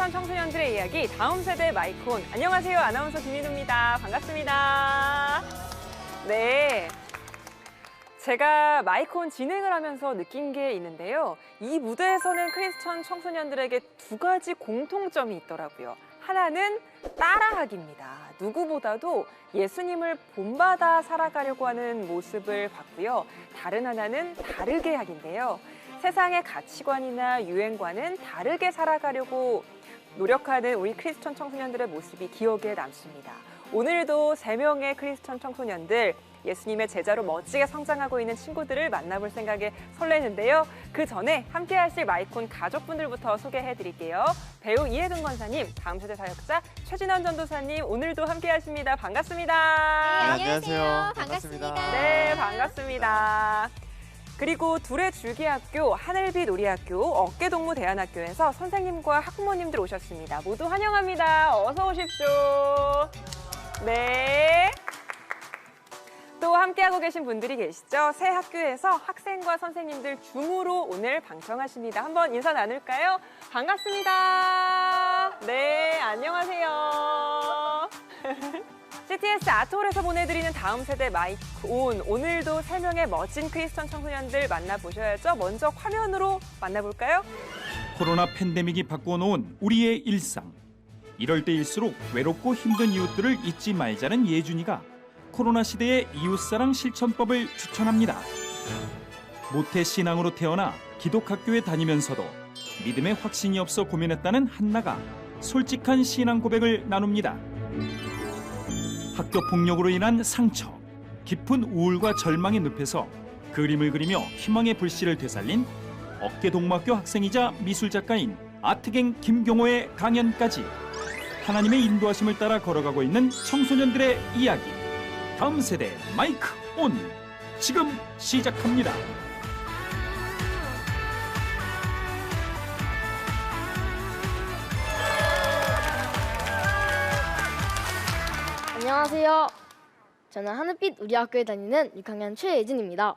크리스천 청소년들의 이야기 다음 세대 마이콘. 안녕하세요. 아나운서 김민우입니다. 반갑습니다. 네. 제가 마이콘 진행을 하면서 느낀 게 있는데요. 이 무대에서는 크리스천 청소년들에게 두 가지 공통점이 있더라고요. 하나는 따라하기입니다. 누구보다도 예수님을 본받아 살아가려고 하는 모습을 봤고요. 다른 하나는 다르게 하기인데요. 세상의 가치관이나 유행과는 다르게 살아가려고 노력하는 우리 크리스천 청소년들의 모습이 기억에 남습니다. 오늘도 3명의 크리스천 청소년들, 예수님의 제자로 멋지게 성장하고 있는 친구들을 만나볼 생각에 설레는데요. 그 전에 함께 하실 마이콘 가족분들부터 소개해드릴게요. 배우 이혜근 권사님, 다음 세대 사역자 최진원 전도사님, 오늘도 함께 하십니다. 반갑습니다. 네, 안녕하세요. 반갑습니다. 네, 반갑습니다. 그리고 둘의 줄기학교, 하늘빛 우리학교, 어깨동무대안학교에서 선생님과 학부모님들 오셨습니다. 모두 환영합니다. 어서 오십시오. 네. 또 함께하고 계신 분들이 계시죠? 새 학교에서 학생과 선생님들 줌으로 오늘 방청하십니다. 한번 인사 나눌까요? 반갑습니다. 네, 안녕하세요. CTS 아트홀에서 보내드리는 다음 세대 마이콘. 오늘도 3명의 멋진 크리스천 청소년들 만나보셔야죠. 먼저 화면으로 만나볼까요? 코로나 팬데믹이 바꿔놓은 우리의 일상. 이럴 때일수록 외롭고 힘든 이웃들을 잊지 말자는 예준이가 코로나 시대의 이웃사랑 실천법을 추천합니다. 모태 신앙으로 태어나 기독학교에 다니면서도 믿음에 확신이 없어 고민했다는 한나가 솔직한 신앙 고백을 나눕니다. 학교 폭력으로 인한 상처, 깊은 우울과 절망의 늪에서 그림을 그리며 희망의 불씨를 되살린 어깨동무학교 학생이자 미술작가인 아트갱 김경호의 강연까지 하나님의 인도하심을 따라 걸어가고 있는 청소년들의 이야기. 다음 세대 마이크 온! 지금 시작합니다. 안녕하세요. 저는 하늘빛 우리 학교에 다니는 6학년 최예진입니다.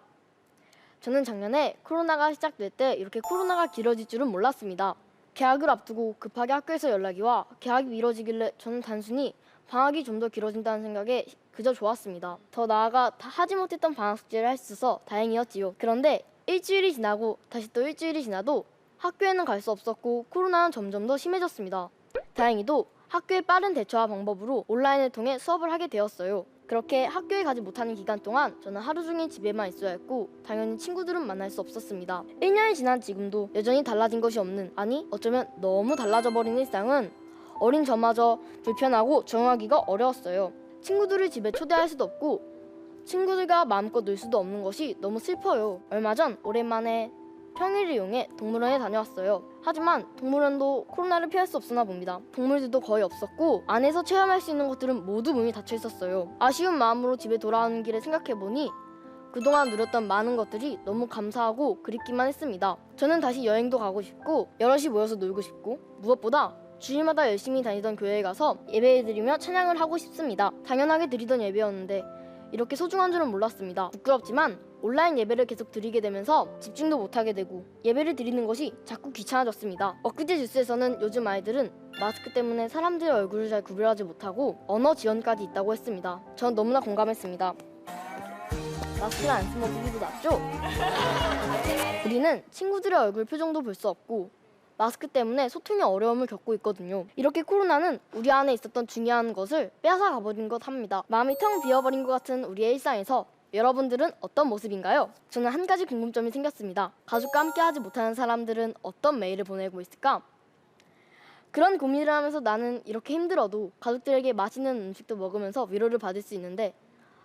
저는 작년에 코로나가 시작될 때 이렇게 코로나가 길어질 줄은 몰랐습니다. 개학을 앞두고 급하게 학교에서 연락이 와 개학이 미뤄지길래 저는 단순히 방학이 좀 더 길어진다는 생각에 그저 좋았습니다. 더 나아가 하지 못했던 방학 숙제를 할 수 있어서 다행이었지요. 그런데 일주일이 지나고 다시 또 일주일이 지나도 학교에는 갈 수 없었고 코로나는 점점 더 심해졌습니다. 다행히도 학교의 빠른 대처와 방법으로 온라인을 통해 수업을 하게 되었어요. 그렇게 학교에 가지 못하는 기간 동안 저는 하루 종일 집에만 있어야 했고 당연히 친구들은 만날 수 없었습니다. 1년이 지난 지금도 여전히 달라진 것이 없는, 아니 어쩌면 너무 달라져 버린 일상은 어린 저마저 불편하고 적응하기가 어려웠어요. 친구들을 집에 초대할 수도 없고 친구들과 마음껏 놀 수도 없는 것이 너무 슬퍼요. 얼마 전 오랜만에 평일을 이용해 동물원에 다녀왔어요. 하지만 동물원도 코로나를 피할 수 없었나 봅니다. 동물들도 거의 없었고 안에서 체험할 수 있는 것들은 모두 문이 닫혀 있었어요. 아쉬운 마음으로 집에 돌아오는 길에 생각해보니 그동안 누렸던 많은 것들이 너무 감사하고 그립기만 했습니다. 저는 다시 여행도 가고 싶고 여럿이 모여서 놀고 싶고 무엇보다 주일마다 열심히 다니던 교회에 가서 예배드리며 찬양을 하고 싶습니다. 당연하게 드리던 예배였는데 이렇게 소중한 줄은 몰랐습니다. 부끄럽지만 온라인 예배를 계속 드리게 되면서 집중도 못하게 되고 예배를 드리는 것이 자꾸 귀찮아졌습니다. 엊그제 뉴스에서는 요즘 아이들은 마스크 때문에 사람들의 얼굴을 잘 구별하지 못하고 언어 지연까지 있다고 했습니다. 전 너무나 공감했습니다. 마스크를 안 쓰면 보기도 낫죠? 우리는 친구들의 얼굴 표정도 볼 수 없고 마스크 때문에 소통에 어려움을 겪고 있거든요. 이렇게 코로나는 우리 안에 있었던 중요한 것을 빼앗아 가버린 것 합니다. 마음이 텅 비어버린 것 같은 우리의 일상에서 여러분들은 어떤 모습인가요? 저는 한 가지 궁금점이 생겼습니다. 가족과 함께하지 못하는 사람들은 어떤 메일을 보내고 있을까? 그런 고민을 하면서 나는 이렇게 힘들어도 가족들에게 맛있는 음식도 먹으면서 위로를 받을 수 있는데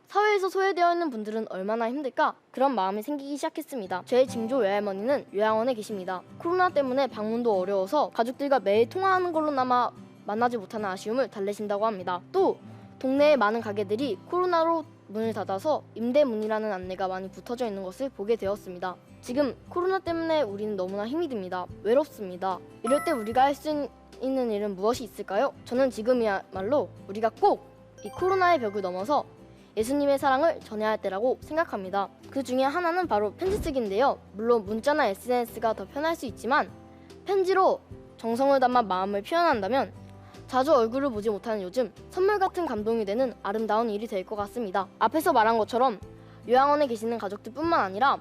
사회에서 소외되어 있는 분들은 얼마나 힘들까? 그런 마음이 생기기 시작했습니다. 저의 증조 외할머니는 요양원에 계십니다. 코로나 때문에 방문도 어려워서 가족들과 매일 통화하는 걸로나마 만나지 못하는 아쉬움을 달래신다고 합니다. 또 동네의 많은 가게들이 코로나로 문을 닫아서 임대문이라는 안내가 많이 붙어져 있는 것을 보게 되었습니다. 지금 코로나 때문에 우리는 너무나 힘이 듭니다. 외롭습니다. 이럴 때 우리가 할 수 있는 일은 무엇이 있을까요? 저는 지금이야말로 우리가 꼭 이 코로나의 벽을 넘어서 예수님의 사랑을 전해야 할 때라고 생각합니다. 그 중에 하나는 바로 편지 쓰기인데요. 물론 문자나 SNS가 더 편할 수 있지만 편지로 정성을 담아 마음을 표현한다면 자주 얼굴을 보지 못하는 요즘 선물 같은 감동이 되는 아름다운 일이 될 것 같습니다. 앞에서 말한 것처럼 요양원에 계시는 가족들뿐만 아니라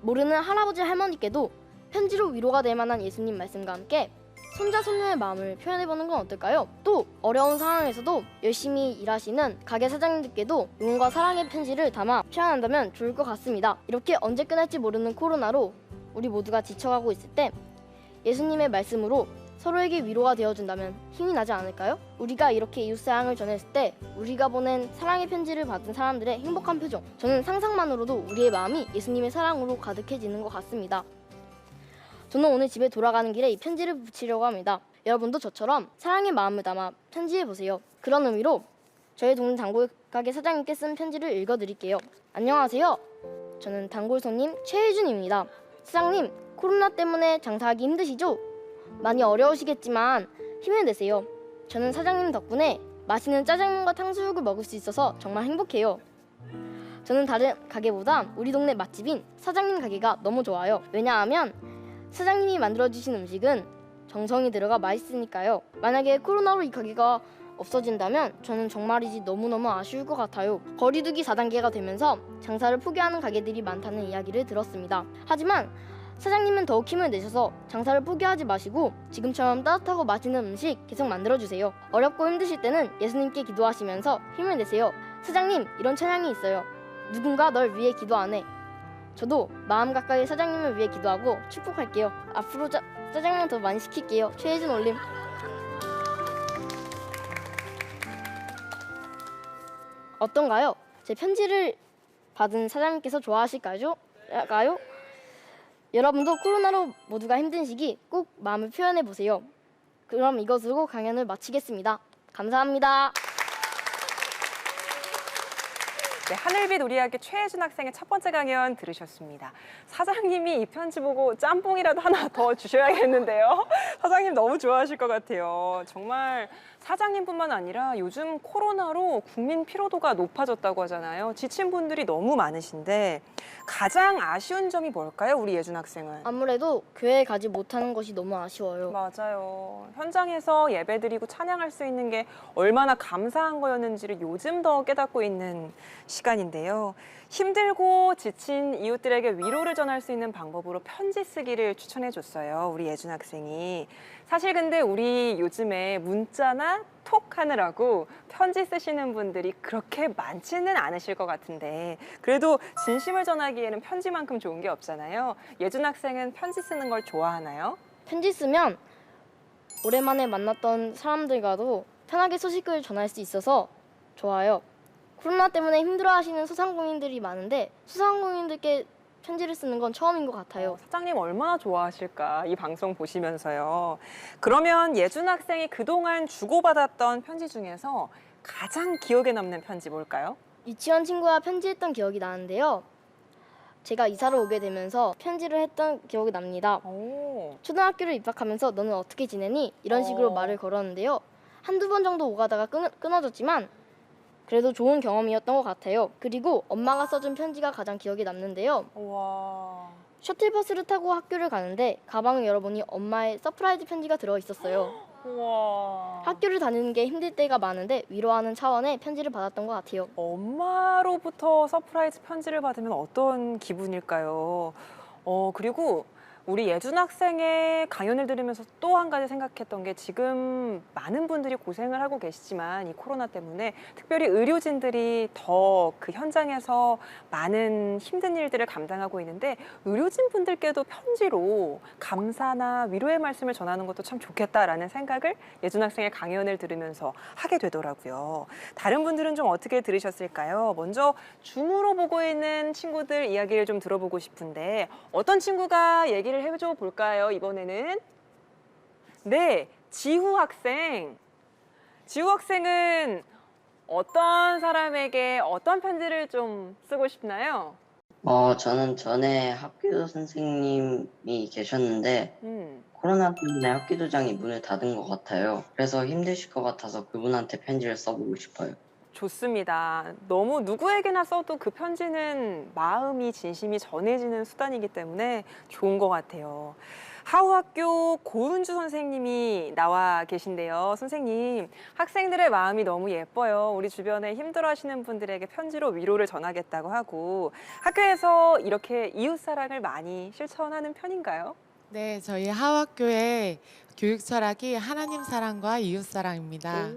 모르는 할아버지 할머니께도 편지로 위로가 될 만한 예수님 말씀과 함께 손자 손녀의 마음을 표현해보는 건 어떨까요? 또 어려운 상황에서도 열심히 일하시는 가게 사장님들께도 응원과 사랑의 편지를 담아 표현한다면 좋을 것 같습니다. 이렇게 언제 끝날지 모르는 코로나로 우리 모두가 지쳐가고 있을 때 예수님의 말씀으로 서로에게 위로가 되어준다면 힘이 나지 않을까요? 우리가 이렇게 이웃사랑을 전했을 때 우리가 보낸 사랑의 편지를 받은 사람들의 행복한 표정, 저는 상상만으로도 우리의 마음이 예수님의 사랑으로 가득해지는 것 같습니다. 저는 오늘 집에 돌아가는 길에 이 편지를 붙이려고 합니다. 여러분도 저처럼 사랑의 마음을 담아 편지해보세요. 그런 의미로 저희 동네 단골 가게 사장님께 쓴 편지를 읽어드릴게요. 안녕하세요. 저는 단골 손님 최혜준입니다. 사장님, 코로나 때문에 장사하기 힘드시죠? 많이 어려우시겠지만 힘을 내세요. 저는 사장님 덕분에 맛있는 짜장면과 탕수육을 먹을 수 있어서 정말 행복해요. 저는 다른 가게보다 우리 동네 맛집인 사장님 가게가 너무 좋아요. 왜냐하면 사장님이 만들어주신 음식은 정성이 들어가 맛있으니까요. 만약에 코로나로 이 가게가 없어진다면 저는 정말이지 너무너무 아쉬울 것 같아요. 거리두기 4단계가 되면서 장사를 포기하는 가게들이 많다는 이야기를 들었습니다. 하지만 사장님은 더욱 힘을 내셔서 장사를 포기하지 마시고 지금처럼 따뜻하고 맛있는 음식 계속 만들어주세요. 어렵고 힘드실 때는 예수님께 기도하시면서 힘을 내세요. 사장님, 이런 찬양이 있어요. 누군가 널 위해 기도하네. 저도 마음 가까이 사장님을 위해 기도하고 축복할게요. 앞으로 짜장면 더 많이 시킬게요. 최혜준 올림. 어떤가요? 제 편지를 받은 사장님께서 좋아하실까요? 여러분도 코로나로 모두가 힘든 시기 꼭 마음을 표현해보세요. 그럼 이것으로 강연을 마치겠습니다. 감사합니다. 네, 하늘빛 우리 학교 최혜준 학생의 첫 번째 강연 들으셨습니다. 사장님이 이 편지 보고 짬뽕이라도 하나 더 주셔야겠는데요. 사장님 너무 좋아하실 것 같아요. 정말 사장님뿐만 아니라 요즘 코로나로 국민 피로도가 높아졌다고 하잖아요. 지친 분들이 너무 많으신데 가장 아쉬운 점이 뭘까요, 우리 예준 학생은? 아무래도 교회에 가지 못하는 것이 너무 아쉬워요. 맞아요. 현장에서 예배드리고 찬양할 수 있는 게 얼마나 감사한 거였는지를 요즘 더 깨닫고 있는 시간인데요. 힘들고 지친 이웃들에게 위로를 전할 수 있는 방법으로 편지 쓰기를 추천해 줬어요, 우리 예준 학생이. 사실 근데 우리 요즘에 문자나 톡 하느라고 편지 쓰시는 분들이 그렇게 많지는 않으실 것 같은데 그래도 진심을 전하기에는 편지만큼 좋은 게 없잖아요. 예준 학생은 편지 쓰는 걸 좋아하나요? 편지 쓰면 오랜만에 만났던 사람들과도 편하게 소식을 전할 수 있어서 좋아요. 코로나 때문에 힘들어하시는 소상공인들이 많은데 소상공인들께 편지를 쓰는 건 처음인 것 같아요. 사장님 얼마나 좋아하실까, 이 방송 보시면서요. 그러면 예준 학생이 그동안 주고받았던 편지 중에서 가장 기억에 남는 편지 뭘까요? 유치원 친구와 편지했던 기억이 나는데요. 제가 이사를 오게 되면서 편지를 했던 기억이 납니다. 초등학교를 입학하면서 너는 어떻게 지내니? 이런 식으로 말을 걸었는데요. 한두 번 정도 오가다가 끊어졌지만 그래도 좋은 경험이었던 것 같아요. 그리고 엄마가 써준 편지가 가장 기억에 남는데요. 와. 셔틀버스를 타고 학교를 가는데 가방을 열어보니 엄마의 서프라이즈 편지가 들어있었어요. 와. 학교를 다니는 게 힘들 때가 많은데 위로하는 차원의 편지를 받았던 것 같아요. 엄마로부터 서프라이즈 편지를 받으면 어떤 기분일까요? 그리고 우리 예준 학생의 강연을 들으면서 또 한 가지 생각했던 게 지금 많은 분들이 고생을 하고 계시지만 이 코로나 때문에 특별히 의료진들이 더 그 현장에서 많은 힘든 일들을 감당하고 있는데 의료진 분들께도 편지로 감사나 위로의 말씀을 전하는 것도 참 좋겠다라는 생각을 예준 학생의 강연을 들으면서 하게 되더라고요. 다른 분들은 좀 어떻게 들으셨을까요? 먼저 줌으로 보고 있는 친구들 이야기를 좀 들어보고 싶은데 어떤 친구가 얘기를 해줘 볼까요, 이번에는? 네, 지후 학생. 지후 학생은 어떤 사람에게 어떤 편지를 좀 쓰고 싶나요? 저는 전에 학교 선생님이 계셨는데 음. 코로나 때문에 학교 도장이 문을 닫은 것 같아요. 그래서 힘드실 것 같아서 그분한테 편지를 써보고 싶어요. 좋습니다. 너무 누구에게나 써도 그 편지는 마음이 진심이 전해지는 수단이기 때문에 좋은 것 같아요. 하우학교 고은주 선생님이 나와 계신데요. 선생님, 학생들의 마음이 너무 예뻐요. 우리 주변에 힘들어하시는 분들에게 편지로 위로를 전하겠다고 하고 학교에서 이렇게 이웃사랑을 많이 실천하는 편인가요? 네, 저희 하우학교의 교육 철학이 하나님 사랑과 이웃 사랑입니다.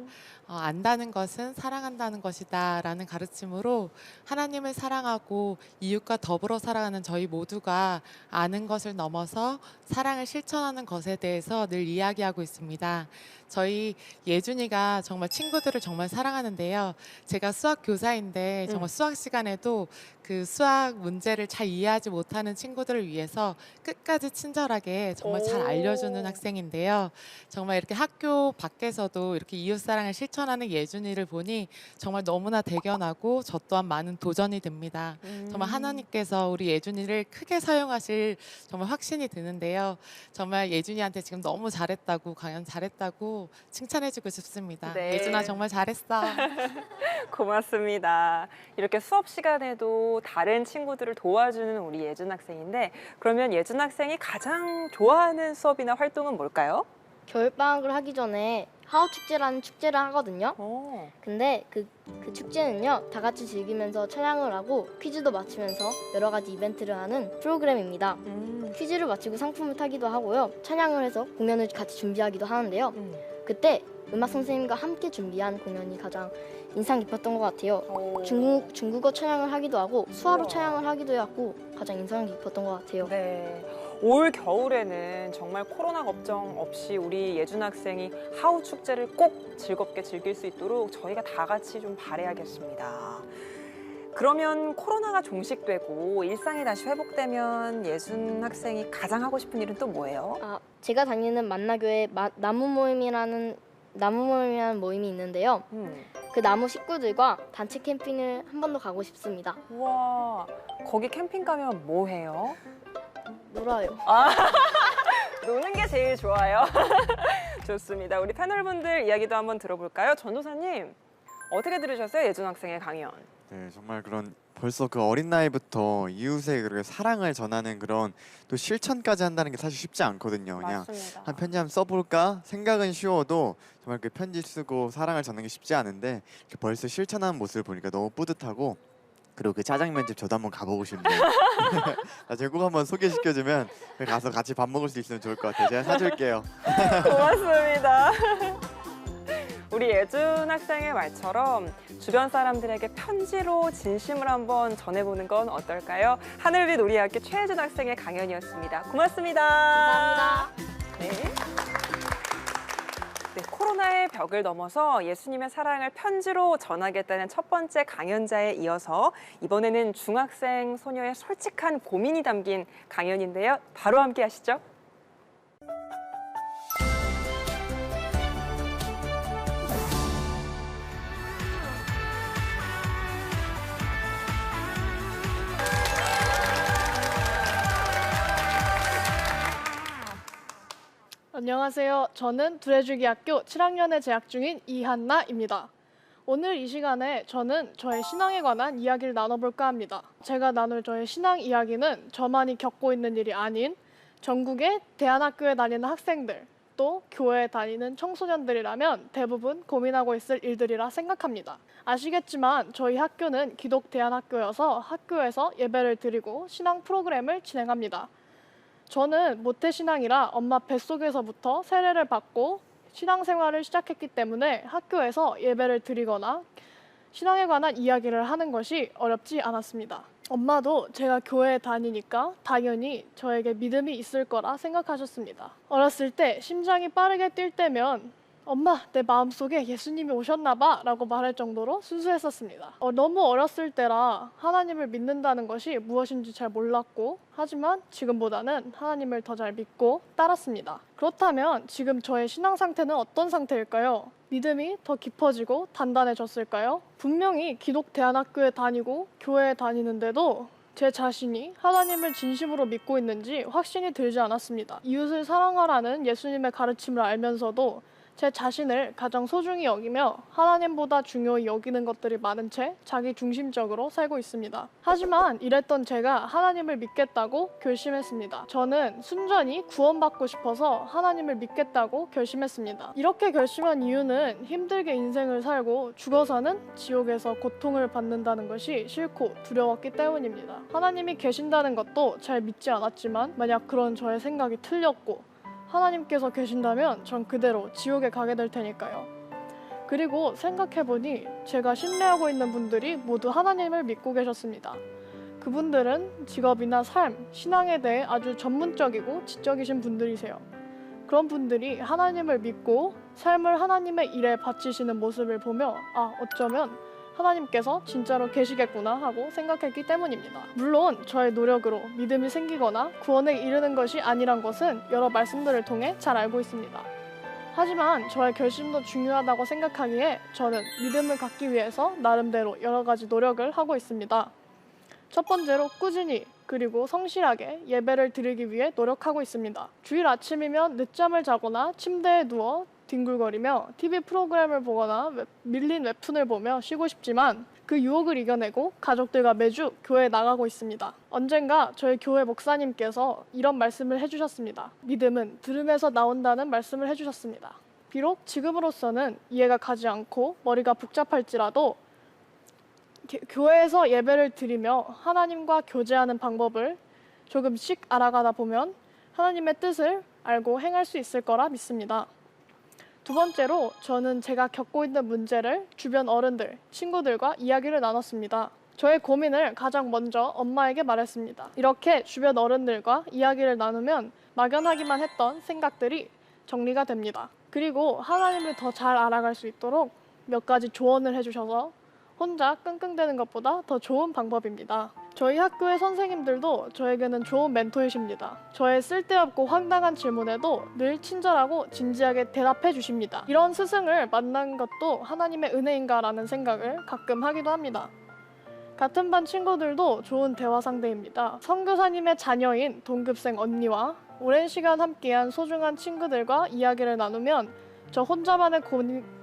안다는 것은 사랑한다는 것이다라는 가르침으로 하나님을 사랑하고 이웃과 더불어 살아가는 저희 모두가 아는 것을 넘어서 사랑을 실천하는 것에 대해서 늘 이야기하고 있습니다. 저희 예준이가 정말 친구들을 정말 사랑하는데요. 제가 수학 교사인데 정말 수학 시간에도 그 수학 문제를 잘 이해하지 못하는 친구들을 위해서 끝까지 친절하게 정말 잘 알려주는 학생인데요. 정말 이렇게 학교 밖에서도 이렇게 이웃사랑을 실천하는 예준이를 보니 정말 너무나 대견하고 저 또한 많은 도전이 됩니다. 정말 하나님께서 우리 예준이를 크게 사용하실 정말 확신이 드는데요. 정말 예준이한테 지금 너무 잘했다고, 강연 잘했다고 칭찬해주고 싶습니다. 네. 예준아 정말 잘했어. 고맙습니다. 이렇게 수업 시간에도 다른 친구들을 도와주는 우리 예준 학생인데 그러면 예준 학생이 가장 좋아하는 수업이나 활동은 뭘까요? 겨울방학을 하기 전에 하우축제라는 축제를 하거든요. 근데 그 축제는요, 다 같이 즐기면서 찬양을 하고 퀴즈도 맞추면서 여러 가지 이벤트를 하는 프로그램입니다. 퀴즈를 맞히고 상품을 타기도 하고요. 찬양을 해서 공연을 같이 준비하기도 하는데요. 그때 음악 선생님과 함께 준비한 공연이 가장 인상 깊었던 것 같아요. 중국어 찬양을 하기도 하고 수화로 찬양을 하기도 하고 가장 인상 깊었던 것 같아요. 네. 올 겨울에는 정말 코로나 걱정 없이 우리 예준 학생이 하우 축제를 꼭 즐겁게 즐길 수 있도록 저희가 다 같이 좀 바라야겠습니다. 그러면 코로나가 종식되고 일상이 다시 회복되면 예준 학생이 가장 하고 싶은 일은 또 뭐예요? 제가 다니는 만나교회 나무 모임이라는 모임이 있는데요. 그 나무 식구들과 단체 캠핑을 한 번 더 가고 싶습니다. 우와, 거기 캠핑 가면 뭐 해요? 놀아요. 노는 게 제일 좋아요. 좋습니다. 우리 패널분들 이야기도 한번 들어볼까요? 전도사님, 어떻게 들으셨어요? 예준 학생의 강연. 네, 정말 그런 벌써 그 어린 나이부터 이웃의 그렇게 사랑을 전하는 그런 또 실천까지 한다는 게 사실 쉽지 않거든요. 그냥 맞습니다. 한 편지 한번 써볼까 생각은 쉬워도 정말 그 편지 쓰고 사랑을 전하는 게 쉽지 않은데 이렇게 벌써 실천하는 모습을 보니까 너무 뿌듯하고 그리고 그 짜장면집 저도 한번 가보고 싶네요. 나중에 꼭 한번 소개시켜주면 가서 같이 밥 먹을 수 있으면 좋을 것 같아요. 제가 사줄게요. 고맙습니다. 우리 예준 학생의 말처럼 주변 사람들에게 편지로 진심을 한번 전해보는 건 어떨까요? 하늘빛 우리 학교 최예준 학생의 강연이었습니다. 고맙습니다. 감사합니다. 네. 네, 코로나의 벽을 넘어서 예수님의 사랑을 편지로 전하겠다는 첫 번째 강연자에 이어서 이번에는 중학생 소녀의 솔직한 고민이 담긴 강연인데요. 바로 함께 하시죠. 안녕하세요. 저는 두레주기학교 7학년에 재학 중인 이한나입니다. 오늘 이 시간에 저는 저의 신앙에 관한 이야기를 나눠볼까 합니다. 제가 나눌 저의 신앙 이야기는 저만이 겪고 있는 일이 아닌 전국의 대안학교에 다니는 학생들, 또 교회에 다니는 청소년들이라면 대부분 고민하고 있을 일들이라 생각합니다. 아시겠지만 저희 학교는 기독 대안학교여서 학교에서 예배를 드리고 신앙 프로그램을 진행합니다. 저는 모태신앙이라 엄마 뱃속에서부터 세례를 받고 신앙생활을 시작했기 때문에 학교에서 예배를 드리거나 신앙에 관한 이야기를 하는 것이 어렵지 않았습니다. 엄마도 제가 교회에 다니니까 당연히 저에게 믿음이 있을 거라 생각하셨습니다. 어렸을 때 심장이 빠르게 뛸 때면 엄마, 내 마음속에 예수님이 오셨나 봐 라고 말할 정도로 순수했었습니다. 너무 어렸을 때라 하나님을 믿는다는 것이 무엇인지 잘 몰랐고 하지만 지금보다는 하나님을 더 잘 믿고 따랐습니다. 그렇다면 지금 저의 신앙 상태는 어떤 상태일까요? 믿음이 더 깊어지고 단단해졌을까요? 분명히 기독 대안학교에 다니고 교회에 다니는데도 제 자신이 하나님을 진심으로 믿고 있는지 확신이 들지 않았습니다. 이웃을 사랑하라는 예수님의 가르침을 알면서도 제 자신을 가장 소중히 여기며 하나님보다 중요히 여기는 것들이 많은 채 자기 중심적으로 살고 있습니다. 하지만 이랬던 제가 하나님을 믿겠다고 결심했습니다. 저는 순전히 구원받고 싶어서 하나님을 믿겠다고 결심했습니다. 이렇게 결심한 이유는 힘들게 인생을 살고 죽어서는 지옥에서 고통을 받는다는 것이 싫고 두려웠기 때문입니다. 하나님이 계신다는 것도 잘 믿지 않았지만 만약 그런 저의 생각이 틀렸고 하나님께서 계신다면 전 그대로 지옥에 가게 될 테니까요. 그리고 생각해보니 제가 신뢰하고 있는 분들이 모두 하나님을 믿고 계셨습니다. 그분들은 직업이나 삶, 신앙에 대해 아주 전문적이고 지적이신 분들이세요. 그런 분들이 하나님을 믿고 삶을 하나님의 일에 바치시는 모습을 보며 어쩌면 하나님께서 진짜로 계시겠구나 하고 생각했기 때문입니다. 물론 저의 노력으로 믿음이 생기거나 구원에 이르는 것이 아니란 것은 여러 말씀들을 통해 잘 알고 있습니다. 하지만 저의 결심도 중요하다고 생각하기에 저는 믿음을 갖기 위해서 나름대로 여러 가지 노력을 하고 있습니다. 첫 번째로 꾸준히 그리고 성실하게 예배를 드리기 위해 노력하고 있습니다. 주일 아침이면 늦잠을 자거나 침대에 누워 뒹굴거리며 TV 프로그램을 보거나 밀린 웹툰을 보며 쉬고 싶지만 그 유혹을 이겨내고 가족들과 매주 교회에 나가고 있습니다. 언젠가 저희 교회 목사님께서 이런 말씀을 해주셨습니다. 믿음은 들음에서 나온다는 말씀을 해주셨습니다. 비록 지금으로서는 이해가 가지 않고 머리가 복잡할지라도 교회에서 예배를 드리며 하나님과 교제하는 방법을 조금씩 알아가다 보면 하나님의 뜻을 알고 행할 수 있을 거라 믿습니다. 두 번째로 저는 제가 겪고 있는 문제를 주변 어른들, 친구들과 이야기를 나눴습니다. 저의 고민을 가장 먼저 엄마에게 말했습니다. 이렇게 주변 어른들과 이야기를 나누면 막연하기만 했던 생각들이 정리가 됩니다. 그리고 하나님을 더 잘 알아갈 수 있도록 몇 가지 조언을 해주셔서 혼자 끙끙대는 것보다 더 좋은 방법입니다. 저희 학교의 선생님들도 저에게는 좋은 멘토이십니다. 저의 쓸데없고 황당한 질문에도 늘 친절하고 진지하게 대답해 주십니다. 이런 스승을 만난 것도 하나님의 은혜인가라는 생각을 가끔 하기도 합니다. 같은 반 친구들도 좋은 대화 상대입니다. 선교사님의 자녀인 동급생 언니와 오랜 시간 함께한 소중한 친구들과 이야기를 나누면 저 혼자만의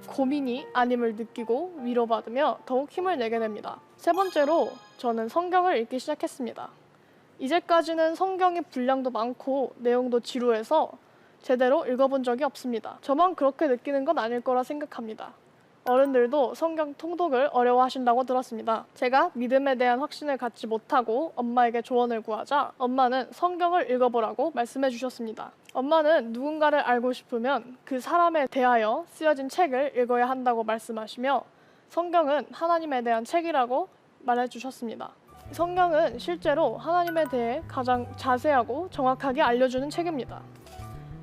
고민이 아님을 느끼고 위로받으며 더욱 힘을 내게 됩니다. 세 번째로 저는 성경을 읽기 시작했습니다. 이제까지는 성경의 분량도 많고 내용도 지루해서 제대로 읽어본 적이 없습니다. 저만 그렇게 느끼는 건 아닐 거라 생각합니다. 어른들도 성경 통독을 어려워하신다고 들었습니다. 제가 믿음에 대한 확신을 갖지 못하고 엄마에게 조언을 구하자 엄마는 성경을 읽어보라고 말씀해 주셨습니다. 엄마는 누군가를 알고 싶으면 그 사람에 대하여 쓰여진 책을 읽어야 한다고 말씀하시며 성경은 하나님에 대한 책이라고 말해 주셨습니다. 성경은 실제로 하나님에 대해 가장 자세하고 정확하게 알려주는 책입니다.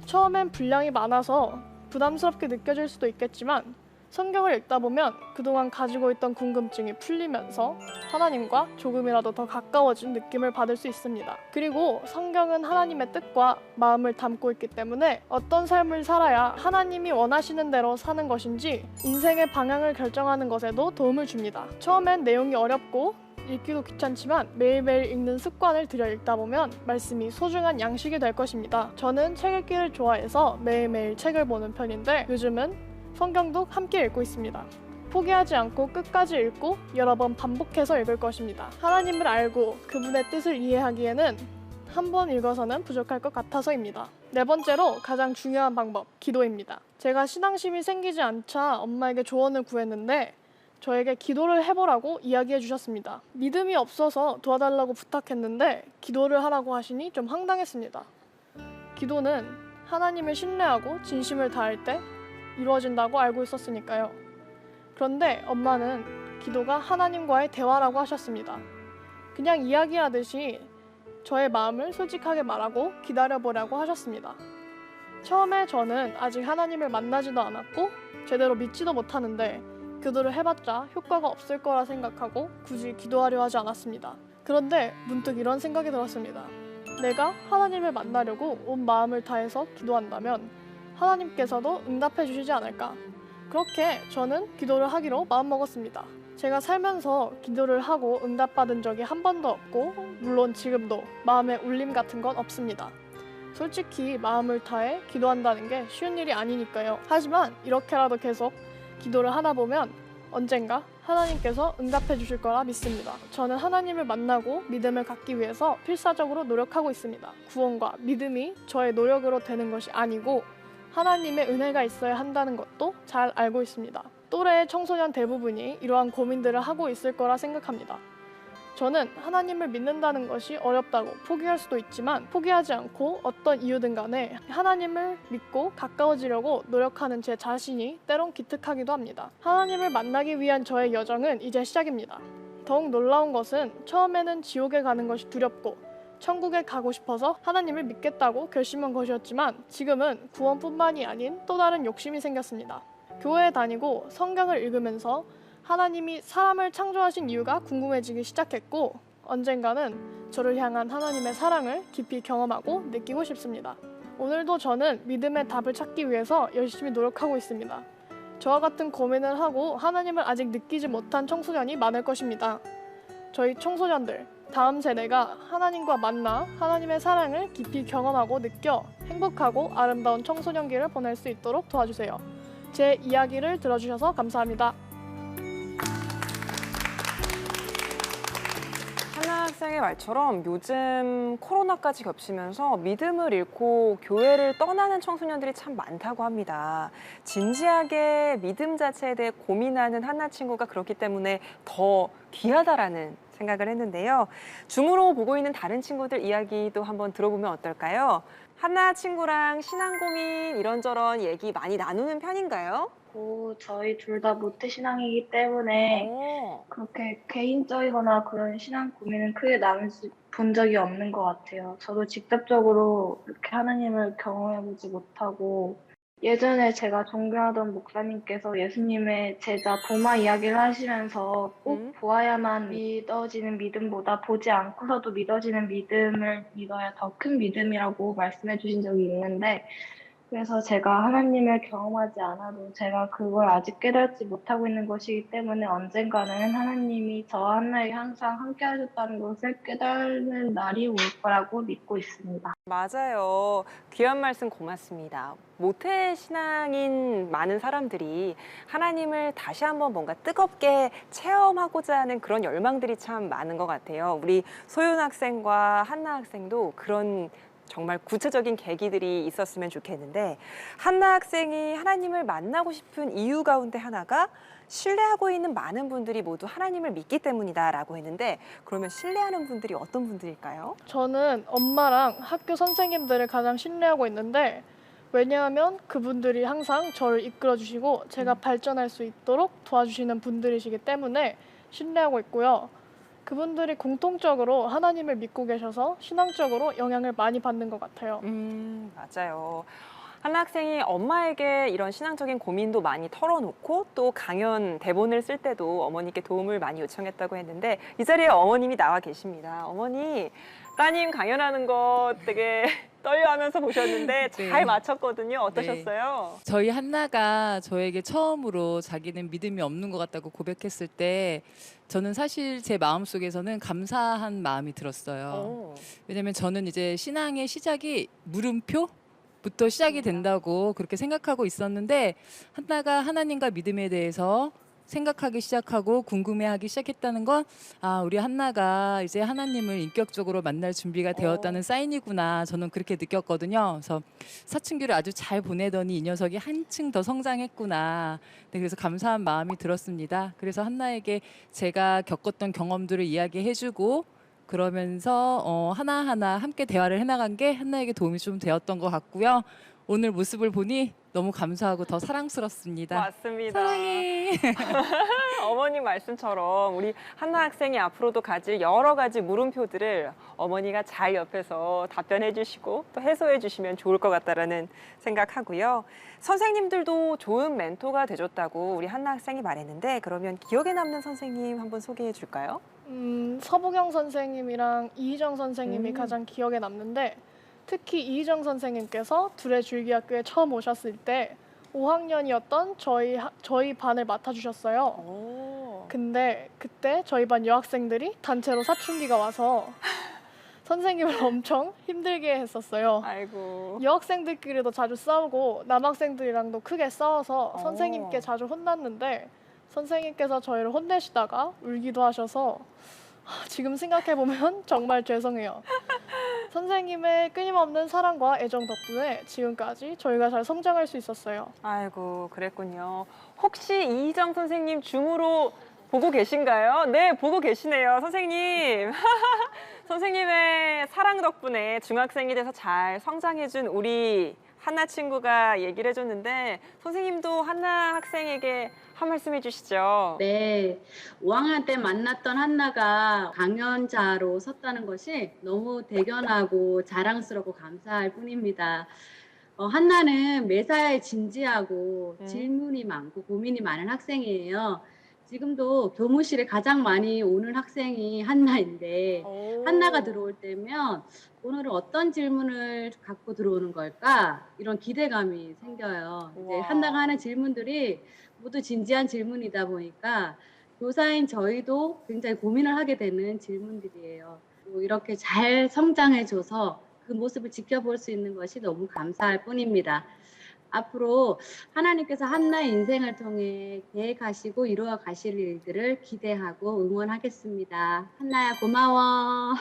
처음엔 분량이 많아서 부담스럽게 느껴질 수도 있겠지만 성경을 읽다 보면 그동안 가지고 있던 궁금증이 풀리면서 하나님과 조금이라도 더 가까워진 느낌을 받을 수 있습니다. 그리고 성경은 하나님의 뜻과 마음을 담고 있기 때문에 어떤 삶을 살아야 하나님이 원하시는 대로 사는 것인지 인생의 방향을 결정하는 것에도 도움을 줍니다. 처음엔 내용이 어렵고 읽기도 귀찮지만 매일매일 읽는 습관을 들여 읽다 보면 말씀이 소중한 양식이 될 것입니다. 저는 책 읽기를 좋아해서 매일매일 책을 보는 편인데 요즘은 성경도 함께 읽고 있습니다. 포기하지 않고 끝까지 읽고 여러 번 반복해서 읽을 것입니다. 하나님을 알고 그분의 뜻을 이해하기에는 한 번 읽어서는 부족할 것 같아서입니다. 네 번째로 가장 중요한 방법, 기도입니다. 제가 신앙심이 생기지 않자 엄마에게 조언을 구했는데 저에게 기도를 해보라고 이야기해 주셨습니다. 믿음이 없어서 도와달라고 부탁했는데 기도를 하라고 하시니 좀 황당했습니다. 기도는 하나님을 신뢰하고 진심을 다할 때 이루어진다고 알고 있었으니까요. 그런데 엄마는 기도가 하나님과의 대화라고 하셨습니다. 그냥 이야기하듯이 저의 마음을 솔직하게 말하고 기다려보라고 하셨습니다. 처음에 저는 아직 하나님을 만나지도 않았고 제대로 믿지도 못하는데 기도를 해봤자 효과가 없을 거라 생각하고 굳이 기도하려 하지 않았습니다. 그런데 문득 이런 생각이 들었습니다. 내가 하나님을 만나려고 온 마음을 다해서 기도한다면 하나님께서도 응답해 주시지 않을까. 그렇게 저는 기도를 하기로 마음먹었습니다. 제가 살면서 기도를 하고 응답받은 적이 한 번도 없고 물론 지금도 마음에 울림 같은 건 없습니다. 솔직히 마음을 다해 기도한다는 게 쉬운 일이 아니니까요. 하지만 이렇게라도 계속 기도를 하다 보면 언젠가 하나님께서 응답해 주실 거라 믿습니다. 저는 하나님을 만나고 믿음을 갖기 위해서 필사적으로 노력하고 있습니다. 구원과 믿음이 저의 노력으로 되는 것이 아니고 하나님의 은혜가 있어야 한다는 것도 잘 알고 있습니다. 또래의 청소년 대부분이 이러한 고민들을 하고 있을 거라 생각합니다. 저는 하나님을 믿는다는 것이 어렵다고 포기할 수도 있지만 포기하지 않고 어떤 이유든 간에 하나님을 믿고 가까워지려고 노력하는 제 자신이 때론 기특하기도 합니다. 하나님을 만나기 위한 저의 여정은 이제 시작입니다. 더욱 놀라운 것은 처음에는 지옥에 가는 것이 두렵고 천국에 가고 싶어서 하나님을 믿겠다고 결심한 것이었지만 지금은 구원뿐만이 아닌 또 다른 욕심이 생겼습니다. 교회에 다니고 성경을 읽으면서 하나님이 사람을 창조하신 이유가 궁금해지기 시작했고 언젠가는 저를 향한 하나님의 사랑을 깊이 경험하고 느끼고 싶습니다. 오늘도 저는 믿음의 답을 찾기 위해서 열심히 노력하고 있습니다. 저와 같은 고민을 하고 하나님을 아직 느끼지 못한 청소년이 많을 것입니다. 저희 청소년들, 다음 세대가 하나님과 만나 하나님의 사랑을 깊이 경험하고 느껴 행복하고 아름다운 청소년기를 보낼 수 있도록 도와주세요. 제 이야기를 들어주셔서 감사합니다. 하나 학생의 말처럼 요즘 코로나까지 겹치면서 믿음을 잃고 교회를 떠나는 청소년들이 참 많다고 합니다. 진지하게 믿음 자체에 대해 고민하는 하나 친구가 그렇기 때문에 더 귀하다라는 생각을 했는데요. 줌으로 보고 있는 다른 친구들 이야기도 한번 들어보면 어떨까요? 하나 친구랑 신앙 고민 이런저런 얘기 많이 나누는 편인가요? 저희 둘 다 모태신앙이기 때문에 오. 그렇게 개인적이거나 그런 신앙 고민은 크게 본 적이 없는 것 같아요. 저도 직접적으로 이렇게 하나님을 경험해보지 못하고 예전에 제가 존경하던 목사님께서 예수님의 제자 도마 이야기를 하시면서 꼭 보아야만 믿어지는 믿음보다 보지 않고서도 믿어지는 믿음을 믿어야 더 큰 믿음이라고 말씀해 주신 적이 있는데 그래서 제가 하나님을 경험하지 않아도 제가 그걸 아직 깨닫지 못하고 있는 것이기 때문에 언젠가는 하나님이 저와 한나에게 항상 함께 하셨다는 것을 깨닫는 날이 올 거라고 믿고 있습니다. 맞아요. 귀한 말씀 고맙습니다. 모태신앙인 많은 사람들이 하나님을 다시 한번 뭔가 뜨겁게 체험하고자 하는 그런 열망들이 참 많은 것 같아요. 우리 소윤 학생과 한나 학생도 그런 정말 구체적인 계기들이 있었으면 좋겠는데 한나 학생이 하나님을 만나고 싶은 이유 가운데 하나가 신뢰하고 있는 많은 분들이 모두 하나님을 믿기 때문이다라고 했는데 그러면 신뢰하는 분들이 어떤 분들일까요? 저는 엄마랑 학교 선생님들을 가장 신뢰하고 있는데 왜냐하면 그분들이 항상 저를 이끌어주시고 제가 발전할 수 있도록 도와주시는 분들이시기 때문에 신뢰하고 있고요. 그분들이 공통적으로 하나님을 믿고 계셔서 신앙적으로 영향을 많이 받는 것 같아요. 맞아요. 한나 학생이 엄마에게 이런 신앙적인 고민도 많이 털어놓고 또 강연 대본을 쓸 때도 어머니께 도움을 많이 요청했다고 했는데 이 자리에 어머님이 나와 계십니다. 어머니, 따님 강연하는 거 되게 떨려하면서 보셨는데 네. 잘 마쳤거든요. 어떠셨어요? 네. 저희 한나가 저에게 처음으로 자기는 믿음이 없는 것 같다고 고백했을 때 저는 사실 제 마음속에서는 감사한 마음이 들었어요. 왜냐면 저는 이제 신앙의 시작이 물음표부터 시작이 된다고 그렇게 생각하고 있었는데 한나가 하나님과 믿음에 대해서 생각하기 시작하고 궁금해하기 시작했다는 건 우리 한나가 이제 하나님을 인격적으로 만날 준비가 되었다는 사인이구나 저는 그렇게 느꼈거든요. 그래서 사춘기를 아주 잘 보내더니 이 녀석이 한층 더 성장했구나. 네, 그래서 감사한 마음이 들었습니다. 그래서 한나에게 제가 겪었던 경험들을 이야기해주고 그러면서 하나하나 함께 대화를 해나간 게 한나에게 도움이 좀 되었던 것 같고요. 오늘 모습을 보니 너무 감사하고 더 사랑스럽습니다. 맞습니다. 사랑해. 어머님 말씀처럼 우리 한나 학생이 앞으로도 가질 여러 가지 물음표들을 어머니가 잘 옆에서 답변해 주시고 또 해소해 주시면 좋을 것 같다라는 생각하고요. 선생님들도 좋은 멘토가 돼줬다고 우리 한나 학생이 말했는데 그러면 기억에 남는 선생님 한번 소개해 줄까요? 서부경 선생님이랑 이희정 선생님이 가장 기억에 남는데 특히 이희정 선생님께서 둘의 줄기학교에 처음 오셨을 때 5학년이었던 저희 반을 맡아주셨어요. 근데 그때 저희 반 여학생들이 단체로 사춘기가 와서 선생님을 엄청 힘들게 했었어요. 아이고. 여학생들끼리도 자주 싸우고 남학생들이랑도 크게 싸워서 어. 선생님께 자주 혼났는데 선생님께서 저희를 혼내시다가 울기도 하셔서 지금 생각해보면 정말 죄송해요. 선생님의 끊임없는 사랑과 애정 덕분에 지금까지 저희가 잘 성장할 수 있었어요. 아이고, 그랬군요. 혹시 이희정 선생님 줌으로 보고 계신가요? 네, 보고 계시네요, 선생님. 선생님의 사랑 덕분에 중학생이 돼서 잘 성장해준 우리 한나 친구가 얘기를 해줬는데 선생님도 한나 학생에게 한 말씀 해주시죠. 네, 5학년 때 만났던 한나가 강연자로 섰다는 것이 너무 대견하고 자랑스럽고 감사할 뿐입니다. 한나는 매사에 진지하고 질문이 많고 고민이 많은 학생이에요. 지금도 교무실에 가장 많이 오는 학생이 한나인데 한나가 들어올 때면 오늘은 어떤 질문을 갖고 들어오는 걸까? 이런 기대감이 생겨요. 이제 한나가 하는 질문들이 모두 진지한 질문이다 보니까 교사인 저희도 굉장히 고민을 하게 되는 질문들이에요. 이렇게 잘 성장해줘서 그 모습을 지켜볼 수 있는 것이 너무 감사할 뿐입니다. 앞으로 하나님께서 한나의 인생을 통해 계획하시고 이루어 가실 일들을 기대하고 응원하겠습니다. 한나야 고마워.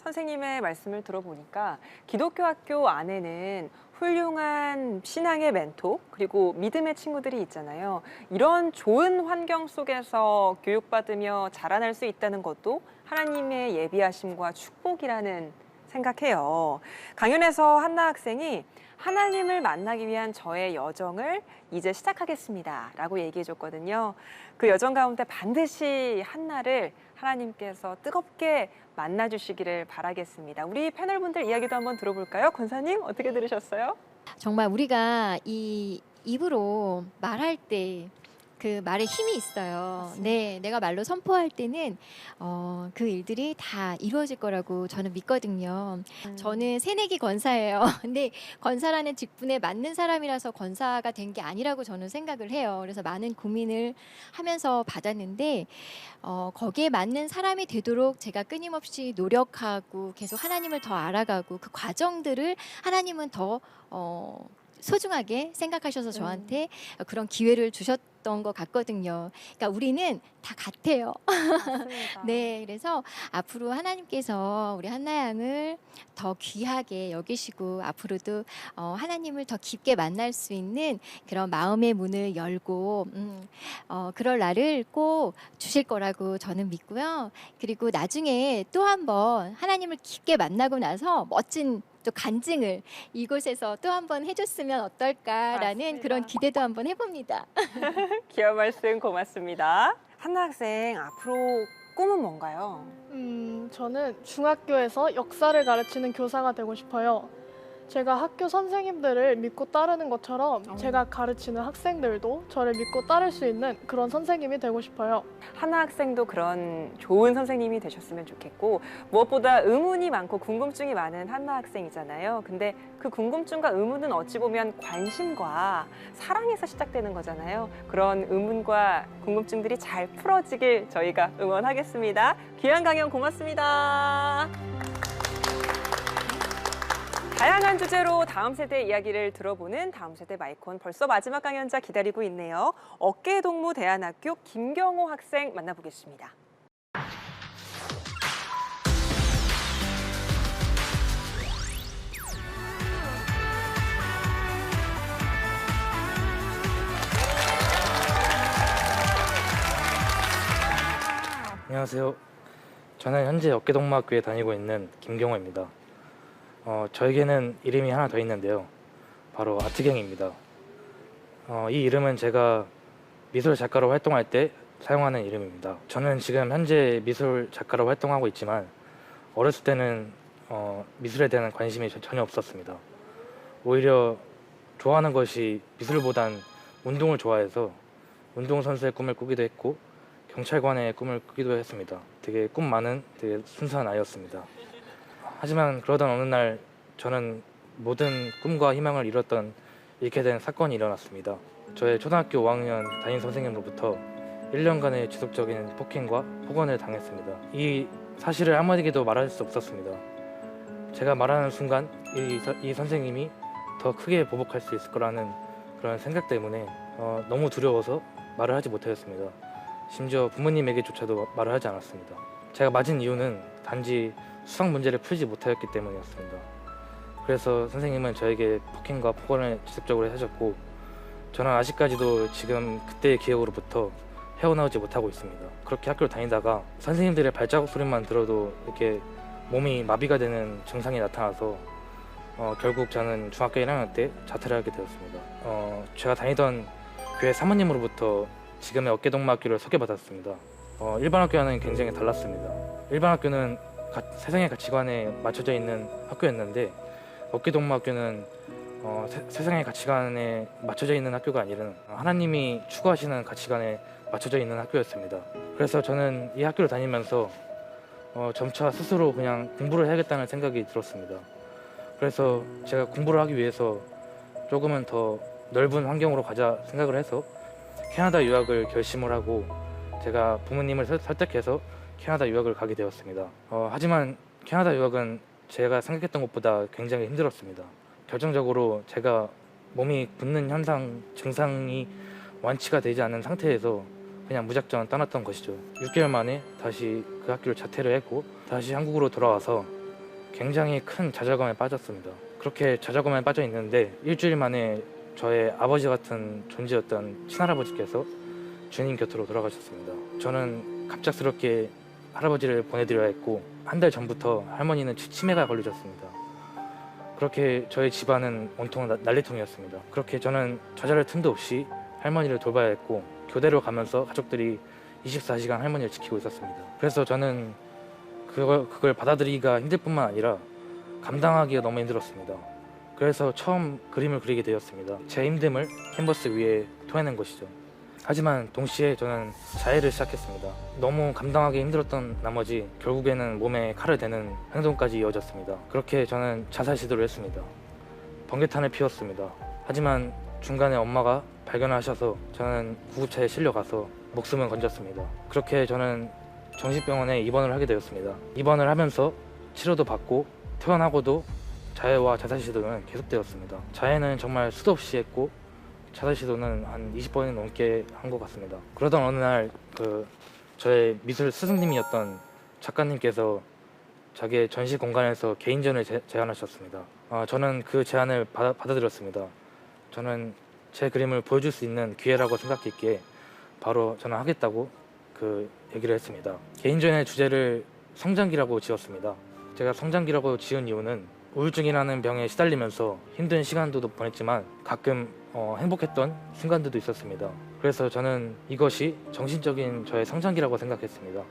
선생님의 말씀을 들어보니까 기독교 학교 안에는 훌륭한 신앙의 멘토 그리고 믿음의 친구들이 있잖아요. 이런 좋은 환경 속에서 교육받으며 자라날 수 있다는 것도 하나님의 예비하심과 축복이라는 생각해요. 강연에서 한나 학생이 하나님을 만나기 위한 저의 여정을 이제 시작하겠습니다 라고 얘기해 줬거든요. 그 여정 가운데 반드시 한나를 하나님께서 뜨겁게 만나주시기를 바라겠습니다. 우리 패널분들 이야기도 한번 들어볼까요? 권사님 어떻게 들으셨어요? 정말 우리가 이 입으로 말할 때 그 말에 힘이 있어요. 맞습니다. 네, 내가 말로 선포할 때는 그 일들이 다 이루어질 거라고 저는 믿거든요. 저는 새내기 권사예요. 근데 권사라는 직분에 맞는 사람이라서 권사가 된 게 아니라고 저는 생각을 해요. 그래서 많은 고민을 하면서 받았는데 거기에 맞는 사람이 되도록 제가 끊임없이 노력하고 계속 하나님을 더 알아가고 그 과정들을 하나님은 더 소중하게 생각하셔서 저한테 그런 기회를 주셨던 것 같거든요. 그러니까 우리는 다 같아요. 맞습니다. 네, 그래서 앞으로 하나님께서 우리 한나 양을 더 귀하게 여기시고 앞으로도 하나님을 더 깊게 만날 수 있는 그런 마음의 문을 열고 그럴 날을 꼭 주실 거라고 저는 믿고요. 그리고 나중에 또 한 번 하나님을 깊게 만나고 나서 멋진 또 간증을 이곳에서 또 한 번 해줬으면 어떨까라는 맞습니다. 그런 기대도 한번 해봅니다. 귀여운 말씀 고맙습니다. 한나 학생 앞으로 꿈은 뭔가요? 저는 중학교에서 역사를 가르치는 교사가 되고 싶어요. 제가 학교 선생님들을 믿고 따르는 것처럼 제가 가르치는 학생들도 저를 믿고 따를 수 있는 그런 선생님이 되고 싶어요. 한나 학생도 그런 좋은 선생님이 되셨으면 좋겠고 무엇보다 의문이 많고 궁금증이 많은 한나 학생이잖아요. 근데 그 궁금증과 의문은 어찌 보면 관심과 사랑에서 시작되는 거잖아요. 그런 의문과 궁금증들이 잘 풀어지길 저희가 응원하겠습니다. 귀한 강연 고맙습니다. 다양한 주제로 다음 세대 이야기를 들어보는 다음 세대 마이콘 벌써 마지막 강연자 기다리고 있네요. 어깨동무대안학교 김경호 학생 만나보겠습니다. 안녕하세요. 저는 현재 어깨동무학교에 다니고 있는 김경호입니다. 저에게는 이름이 하나 더 있는데요. 바로 아트갱입니다. 이 이름은 제가 미술 작가로 활동할 때 사용하는 이름입니다. 저는 지금 현재 미술 작가로 활동하고 있지만 어렸을 때는 미술에 대한 관심이 전혀 없었습니다. 오히려 좋아하는 것이 미술보단 운동을 좋아해서 운동선수의 꿈을 꾸기도 했고 경찰관의 꿈을 꾸기도 했습니다. 되게 꿈 많은 되게 순수한 아이였습니다. 하지만 그러던 어느 날 저는 모든 꿈과 희망을 잃게 된 사건이 일어났습니다. 저의 초등학교 5학년 담임 선생님으로부터 1년간의 지속적인 폭행과 폭언을 당했습니다. 이 사실을 한마디도 말할 수 없었습니다. 제가 말하는 순간 이 선생님이 더 크게 보복할 수 있을 거라는 그런 생각 때문에 너무 두려워서 말을 하지 못하였습니다. 심지어 부모님에게조차도 말을 하지 않았습니다. 제가 맞은 이유는 단지 수학 문제를 풀지 못하였기 때문이었습니다. 그래서 선생님은 저에게 폭행과 폭언을 지속적으로 하셨고 저는 아직까지도 지금 그때의 기억으로부터 헤어나오지 못하고 있습니다. 그렇게 학교를 다니다가 선생님들의 발자국 소리만 들어도 이렇게 몸이 마비가 되는 증상이 나타나서 결국 저는 중학교 1학년 때 자퇴를 하게 되었습니다. 제가 다니던 교회 사모님으로부터 지금의 어깨동무학교를 소개받았습니다. 일반 학교와는 굉장히 달랐습니다. 일반 학교는 세상의 가치관에 맞춰져 있는 학교였는데 어깨동무학교는 세상의 가치관에 맞춰져 있는 학교가 아니라 하나님이 추구하시는 가치관에 맞춰져 있는 학교였습니다. 그래서 저는 이 학교를 다니면서 점차 스스로 그냥 공부를 해야겠다는 생각이 들었습니다. 그래서 제가 공부를 하기 위해서 조금은 더 넓은 환경으로 가자 생각을 해서 캐나다 유학을 결심을 하고 제가 부모님을 설득해서 캐나다 유학을 가게 되었습니다. 하지만 캐나다 유학은 제가 생각했던 것보다 굉장히 힘들었습니다. 결정적으로 제가 몸이 붓는 증상이 완치가 되지 않는 상태에서 그냥 무작정 떠났던 것이죠. 6개월 만에 다시 그 학교를 자퇴를 했고 다시 한국으로 돌아와서 굉장히 큰 좌절감에 빠졌습니다. 그렇게 좌절감에 빠져 있는데 일주일 만에 저의 아버지 같은 존재였던 친할아버지께서 주님 곁으로 돌아가셨습니다. 저는 갑작스럽게 할아버지를 보내드려야 했고 한 달 전부터 할머니는 치매가 걸리셨습니다. 그렇게 저희 집안은 온통 난리통이었습니다. 그렇게 저는 좌절할 틈도 없이 할머니를 돌봐야 했고 교대로 가면서 가족들이 24시간 할머니를 지키고 있었습니다. 그래서 저는 그걸 받아들이기가 힘들 뿐만 아니라 감당하기가 너무 힘들었습니다. 그래서 처음 그림을 그리게 되었습니다. 제 힘듦을 캔버스 위에 토해낸 것이죠. 하지만 동시에 저는 자해를 시작했습니다. 너무 감당하기 힘들었던 나머지 결국에는 몸에 칼을 대는 행동까지 이어졌습니다. 그렇게 저는 자살 시도를 했습니다. 번개탄을 피웠습니다. 하지만 중간에 엄마가 발견을 하셔서 저는 구급차에 실려가서 목숨을 건졌습니다. 그렇게 저는 정신병원에 입원을 하게 되었습니다. 입원을 하면서 치료도 받고 퇴원하고도 자해와 자살 시도는 계속되었습니다. 자해는 정말 수도 없이 했고 자살 시도는 한 20번이 넘게 한 것 같습니다. 그러던 어느 날 저의 미술 스승님이었던 작가님께서 자기의 전시 공간에서 개인전을 제안하셨습니다. 저는 그 제안을 받아들였습니다. 저는 제 그림을 보여줄 수 있는 기회라고 생각했기에 바로 저는 하겠다고 얘기를 했습니다. 개인전의 주제를 성장기라고 지었습니다. 제가 성장기라고 지은 이유는 우울증이라는 병에 시달리면서 힘든 시간도 보냈지만 가끔 행복했던 순간들도 있었습니다. 그래서 저는 이것이 정신적인 저의 성장기라고 생각했습니다.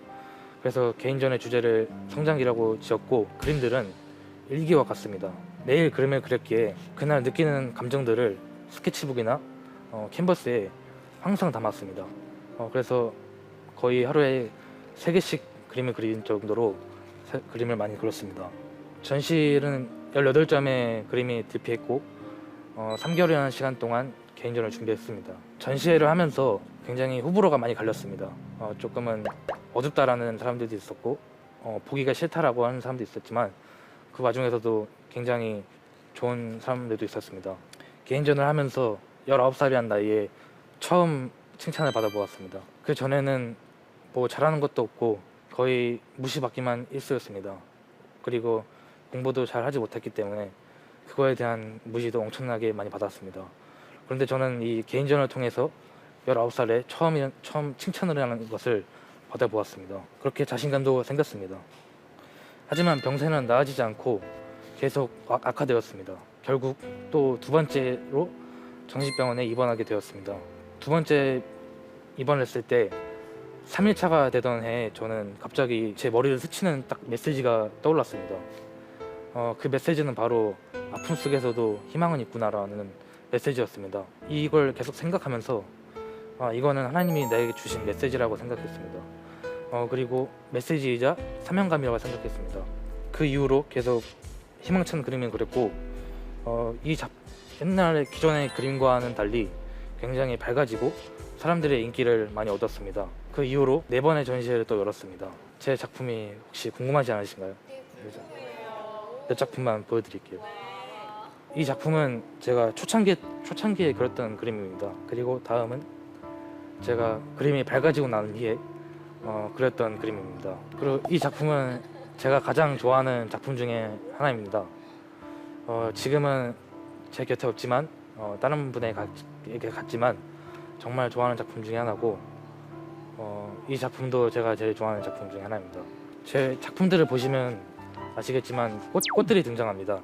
그래서 개인전의 주제를 성장기라고 지었고 그림들은 일기와 같습니다. 매일 그림을 그렸기에 그날 느끼는 감정들을 스케치북이나 캔버스에 항상 담았습니다. 그래서 거의 하루에 3개씩 그림을 그린 정도로 그림을 많이 그렸습니다. 전시는 18점의 그림이 들피했고 3개월이라는 시간 동안 개인전을 준비했습니다. 전시회를 하면서 굉장히 호불호가 많이 갈렸습니다. 조금은 어둡다라는 사람들도 있었고 보기가 싫다라고 하는 사람도 있었지만 그 와중에서도 굉장히 좋은 사람들도 있었습니다. 개인전을 하면서 19살이란 나이에 처음 칭찬을 받아보았습니다. 그 전에는 뭐 잘하는 것도 없고 거의 무시받기만 일쑤였습니다. 그리고 공부도 잘 하지 못했기 때문에 그거에 대한 무시도 엄청나게 많이 받았습니다. 그런데 저는 이 개인전을 통해서 19살에 처음 칭찬을 하는 것을 받아보았습니다. 그렇게 자신감도 생겼습니다. 하지만 병세는 나아지지 않고 계속 악화되었습니다. 결국 또 두 번째로 정신병원에 입원하게 되었습니다. 두 번째 입원을 했을 때 3일차가 되던 해에 저는 갑자기 제 머리를 스치는 딱 메시지가 떠올랐습니다. 그 메시지는 바로 아픔 속에서도 희망은 있구나라는 메시지였습니다. 이걸 계속 생각하면서 이거는 하나님이 나에게 주신 메시지라고 생각했습니다. 그리고 메시지이자 사명감이라고 생각했습니다. 그 이후로 계속 희망찬 그림을 그렸고 옛날에 기존의 그림과는 달리 굉장히 밝아지고 사람들의 인기를 많이 얻었습니다. 그 이후로 4번의 전시회를 또 열었습니다. 제 작품이 혹시 궁금하지 않으신가요? 몇 작품만 보여드릴게요. 이 작품은 제가 초창기에 그렸던 그림입니다. 그리고 다음은 제가 그림이 밝아지고 난 뒤에 그렸던 그림입니다. 그리고 이 작품은 제가 가장 좋아하는 작품 중에 하나입니다. 지금은 제 곁에 없지만 다른 분에게 갔지만 정말 좋아하는 작품 중에 하나고 이 작품도 제가 제일 좋아하는 작품 중에 하나입니다. 제 작품들을 보시면 아시겠지만 꽃들이 등장합니다.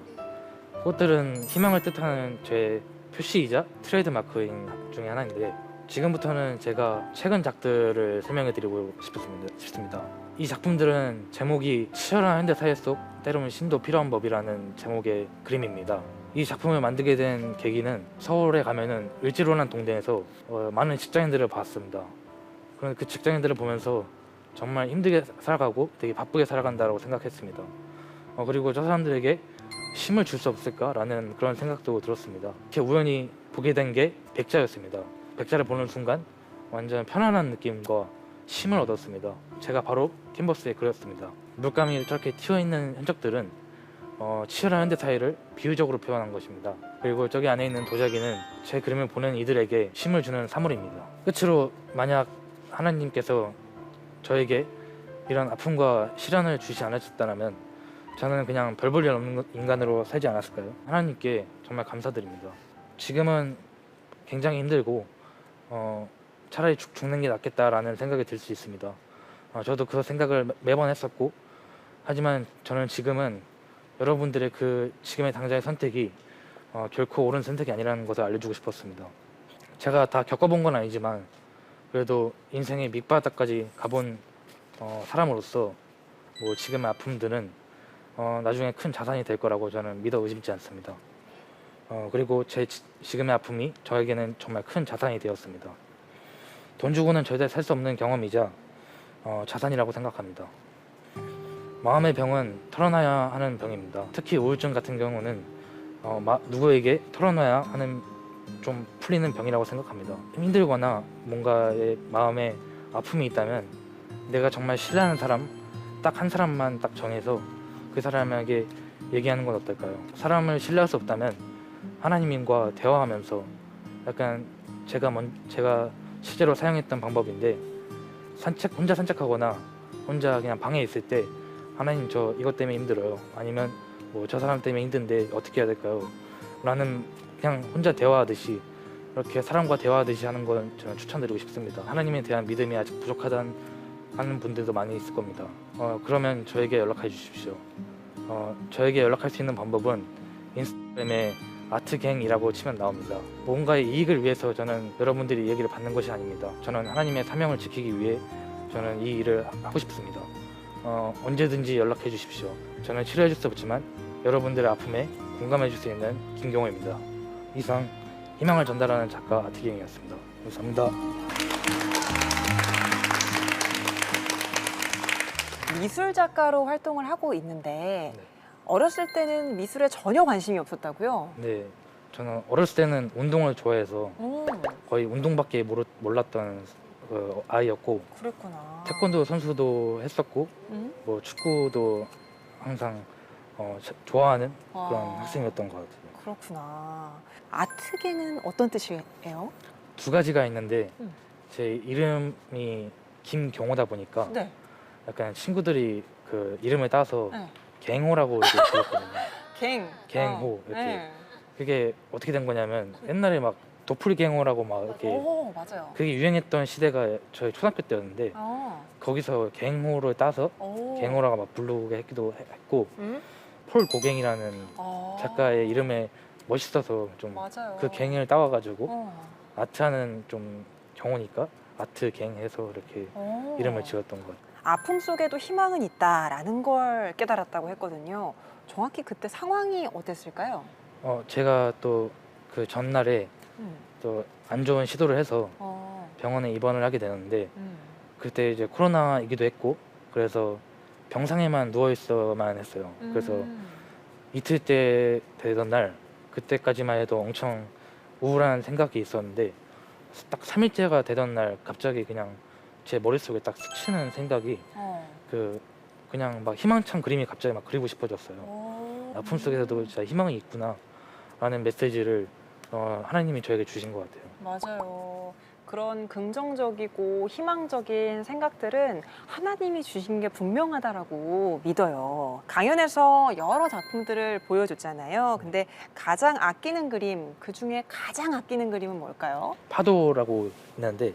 꽃들은 희망을 뜻하는 제 표시이자 트레이드 마크인 중에 하나인데 지금부터는 제가 최근 작들을 설명해 드리고 싶습니다. 이 작품들은 제목이 치열한 현대 사회 속 때로는 심도 필요한 법이라는 제목의 그림입니다. 이 작품을 만들게 된 계기는 서울에 가면은 을지로라는 동네에서 많은 직장인들을 봤습니다. 그런 그 직장인들을 보면서 정말 힘들게 살아가고 되게 바쁘게 살아간다고 생각했습니다. 그리고 저 사람들에게 힘을 줄 수 없을까라는 그런 생각도 들었습니다. 이렇게 우연히 보게 된 게 백자였습니다. 백자를 보는 순간 완전 편안한 느낌과 힘을 얻었습니다. 제가 바로 캔버스에 그렸습니다. 물감이 저렇게 튀어있는 흔적들은 치열한 현대사회를 비유적으로 표현한 것입니다. 그리고 저기 안에 있는 도자기는 제 그림을 보는 이들에게 힘을 주는 사물입니다. 끝으로 만약 하나님께서 저에게 이런 아픔과 시련을 주시 않으셨다면 저는 그냥 별 볼 일 없는 인간으로 살지 않았을까요? 하나님께 정말 감사드립니다. 지금은 굉장히 힘들고 차라리 죽는 게 낫겠다라는 생각이 들 수 있습니다. 저도 그 생각을 매번 했었고 하지만 저는 지금은 여러분들의 그 지금의 당장의 선택이 결코 옳은 선택이 아니라는 것을 알려주고 싶었습니다. 제가 다 겪어본 건 아니지만 그래도 인생의 밑바닥까지 가본 사람으로서 뭐 지금의 아픔들은 나중에 큰 자산이 될 거라고 저는 믿어 의심치 않습니다. 그리고 제 지금의 아픔이 저에게는 정말 큰 자산이 되었습니다. 돈 주고는 절대 살 수 없는 경험이자 자산이라고 생각합니다. 마음의 병은 털어놔야 하는 병입니다. 특히 우울증 같은 경우는 누구에게 털어놔야 하는 좀 풀리는 병이라고 생각합니다. 힘들거나 뭔가의 마음에 아픔이 있다면 내가 정말 신뢰하는 사람 딱 한 사람만 딱 정해서 그 사람에게 얘기하는 건 어떨까요? 사람을 신뢰할 수 없다면 하나님과 대화하면서 약간 제가 실제로 사용했던 방법인데 혼자 산책하거나 혼자 그냥 방에 있을 때 하나님 저 이것 때문에 힘들어요. 아니면 뭐 저 사람 때문에 힘든데 어떻게 해야 될까요? 라는 그냥 혼자 대화하듯이 이렇게 사람과 대화하듯이 하는 건 저는 추천드리고 싶습니다. 하나님에 대한 믿음이 아직 부족하다는 하는 분들도 많이 있을 겁니다. 그러면 저에게 연락해 주십시오. 저에게 연락할 수 있는 방법은 인스타그램에 아트갱이라고 치면 나옵니다. 뭔가의 이익을 위해서 저는 여러분들이 얘기를 받는 것이 아닙니다. 저는 하나님의 사명을 지키기 위해 저는 이 일을 하고 싶습니다. 언제든지 연락해 주십시오. 저는 치료해 줄 수 없지만 여러분들의 아픔에 공감해 줄 수 있는 김경호입니다. 이상 희망을 전달하는 작가 아트갱이었습니다. 감사합니다. 미술 작가로 활동을 하고 있는데 어렸을 때는 미술에 전혀 관심이 없었다고요? 네, 저는 어렸을 때는 운동을 좋아해서 거의 운동밖에 몰랐던 아이였고 그랬구나. 태권도 선수도 했었고 뭐 축구도 항상 좋아하는 그런 학생이었던 것 같아요. 그렇구나. 아트갱은 어떤 뜻이에요? 두 가지가 있는데 제 이름이 김경호다 보니까 네. 약간 친구들이 그 이름을 따서 네. 갱호라고 이렇게 불렀거든요. 갱호 이렇게. 네. 그게 어떻게 된 거냐면 옛날에 막 도플갱어라고 막 이렇게 오, 맞아요. 그게 유행했던 시대가 저희 초등학교 때였는데 거기서 갱호를 따서 갱호라고 막 부르게 했기도 했고 폴 고갱이라는 작가의 이름에 멋있어서 좀 그 갱을 따와가지고 아트하는 좀 경호니까 아트갱 해서 이렇게 이름을 지었던 것 같아요. 아픔 속에도 희망은 있다라는 걸 깨달았다고 했거든요. 정확히 그때 상황이 어땠을까요? 제가 또 그 전날에 또 안 좋은 시도를 해서 병원에 입원을 하게 되는데 그때 이제 코로나이기도 했고 그래서 병상에만 누워 있어만 했어요. 그래서 이틀 때 되던 날 그때까지만 해도 엄청 우울한 생각이 있었는데 딱 3일째가 되던 날 갑자기 그냥 제 머릿속에 딱 스치는 생각이 그냥 막 희망찬 그림이 갑자기 막 그리고 싶어졌어요. 아픔 속에서도 진짜 희망이 있구나라는 메시지를 하나님이 저에게 주신 것 같아요. 맞아요. 그런 긍정적이고 희망적인 생각들은 하나님이 주신 게 분명하다라고 믿어요. 강연에서 여러 작품들을 보여줬잖아요. 근데 가장 아끼는 그림, 그 중에 가장 아끼는 그림은 뭘까요? 파도라고 있는데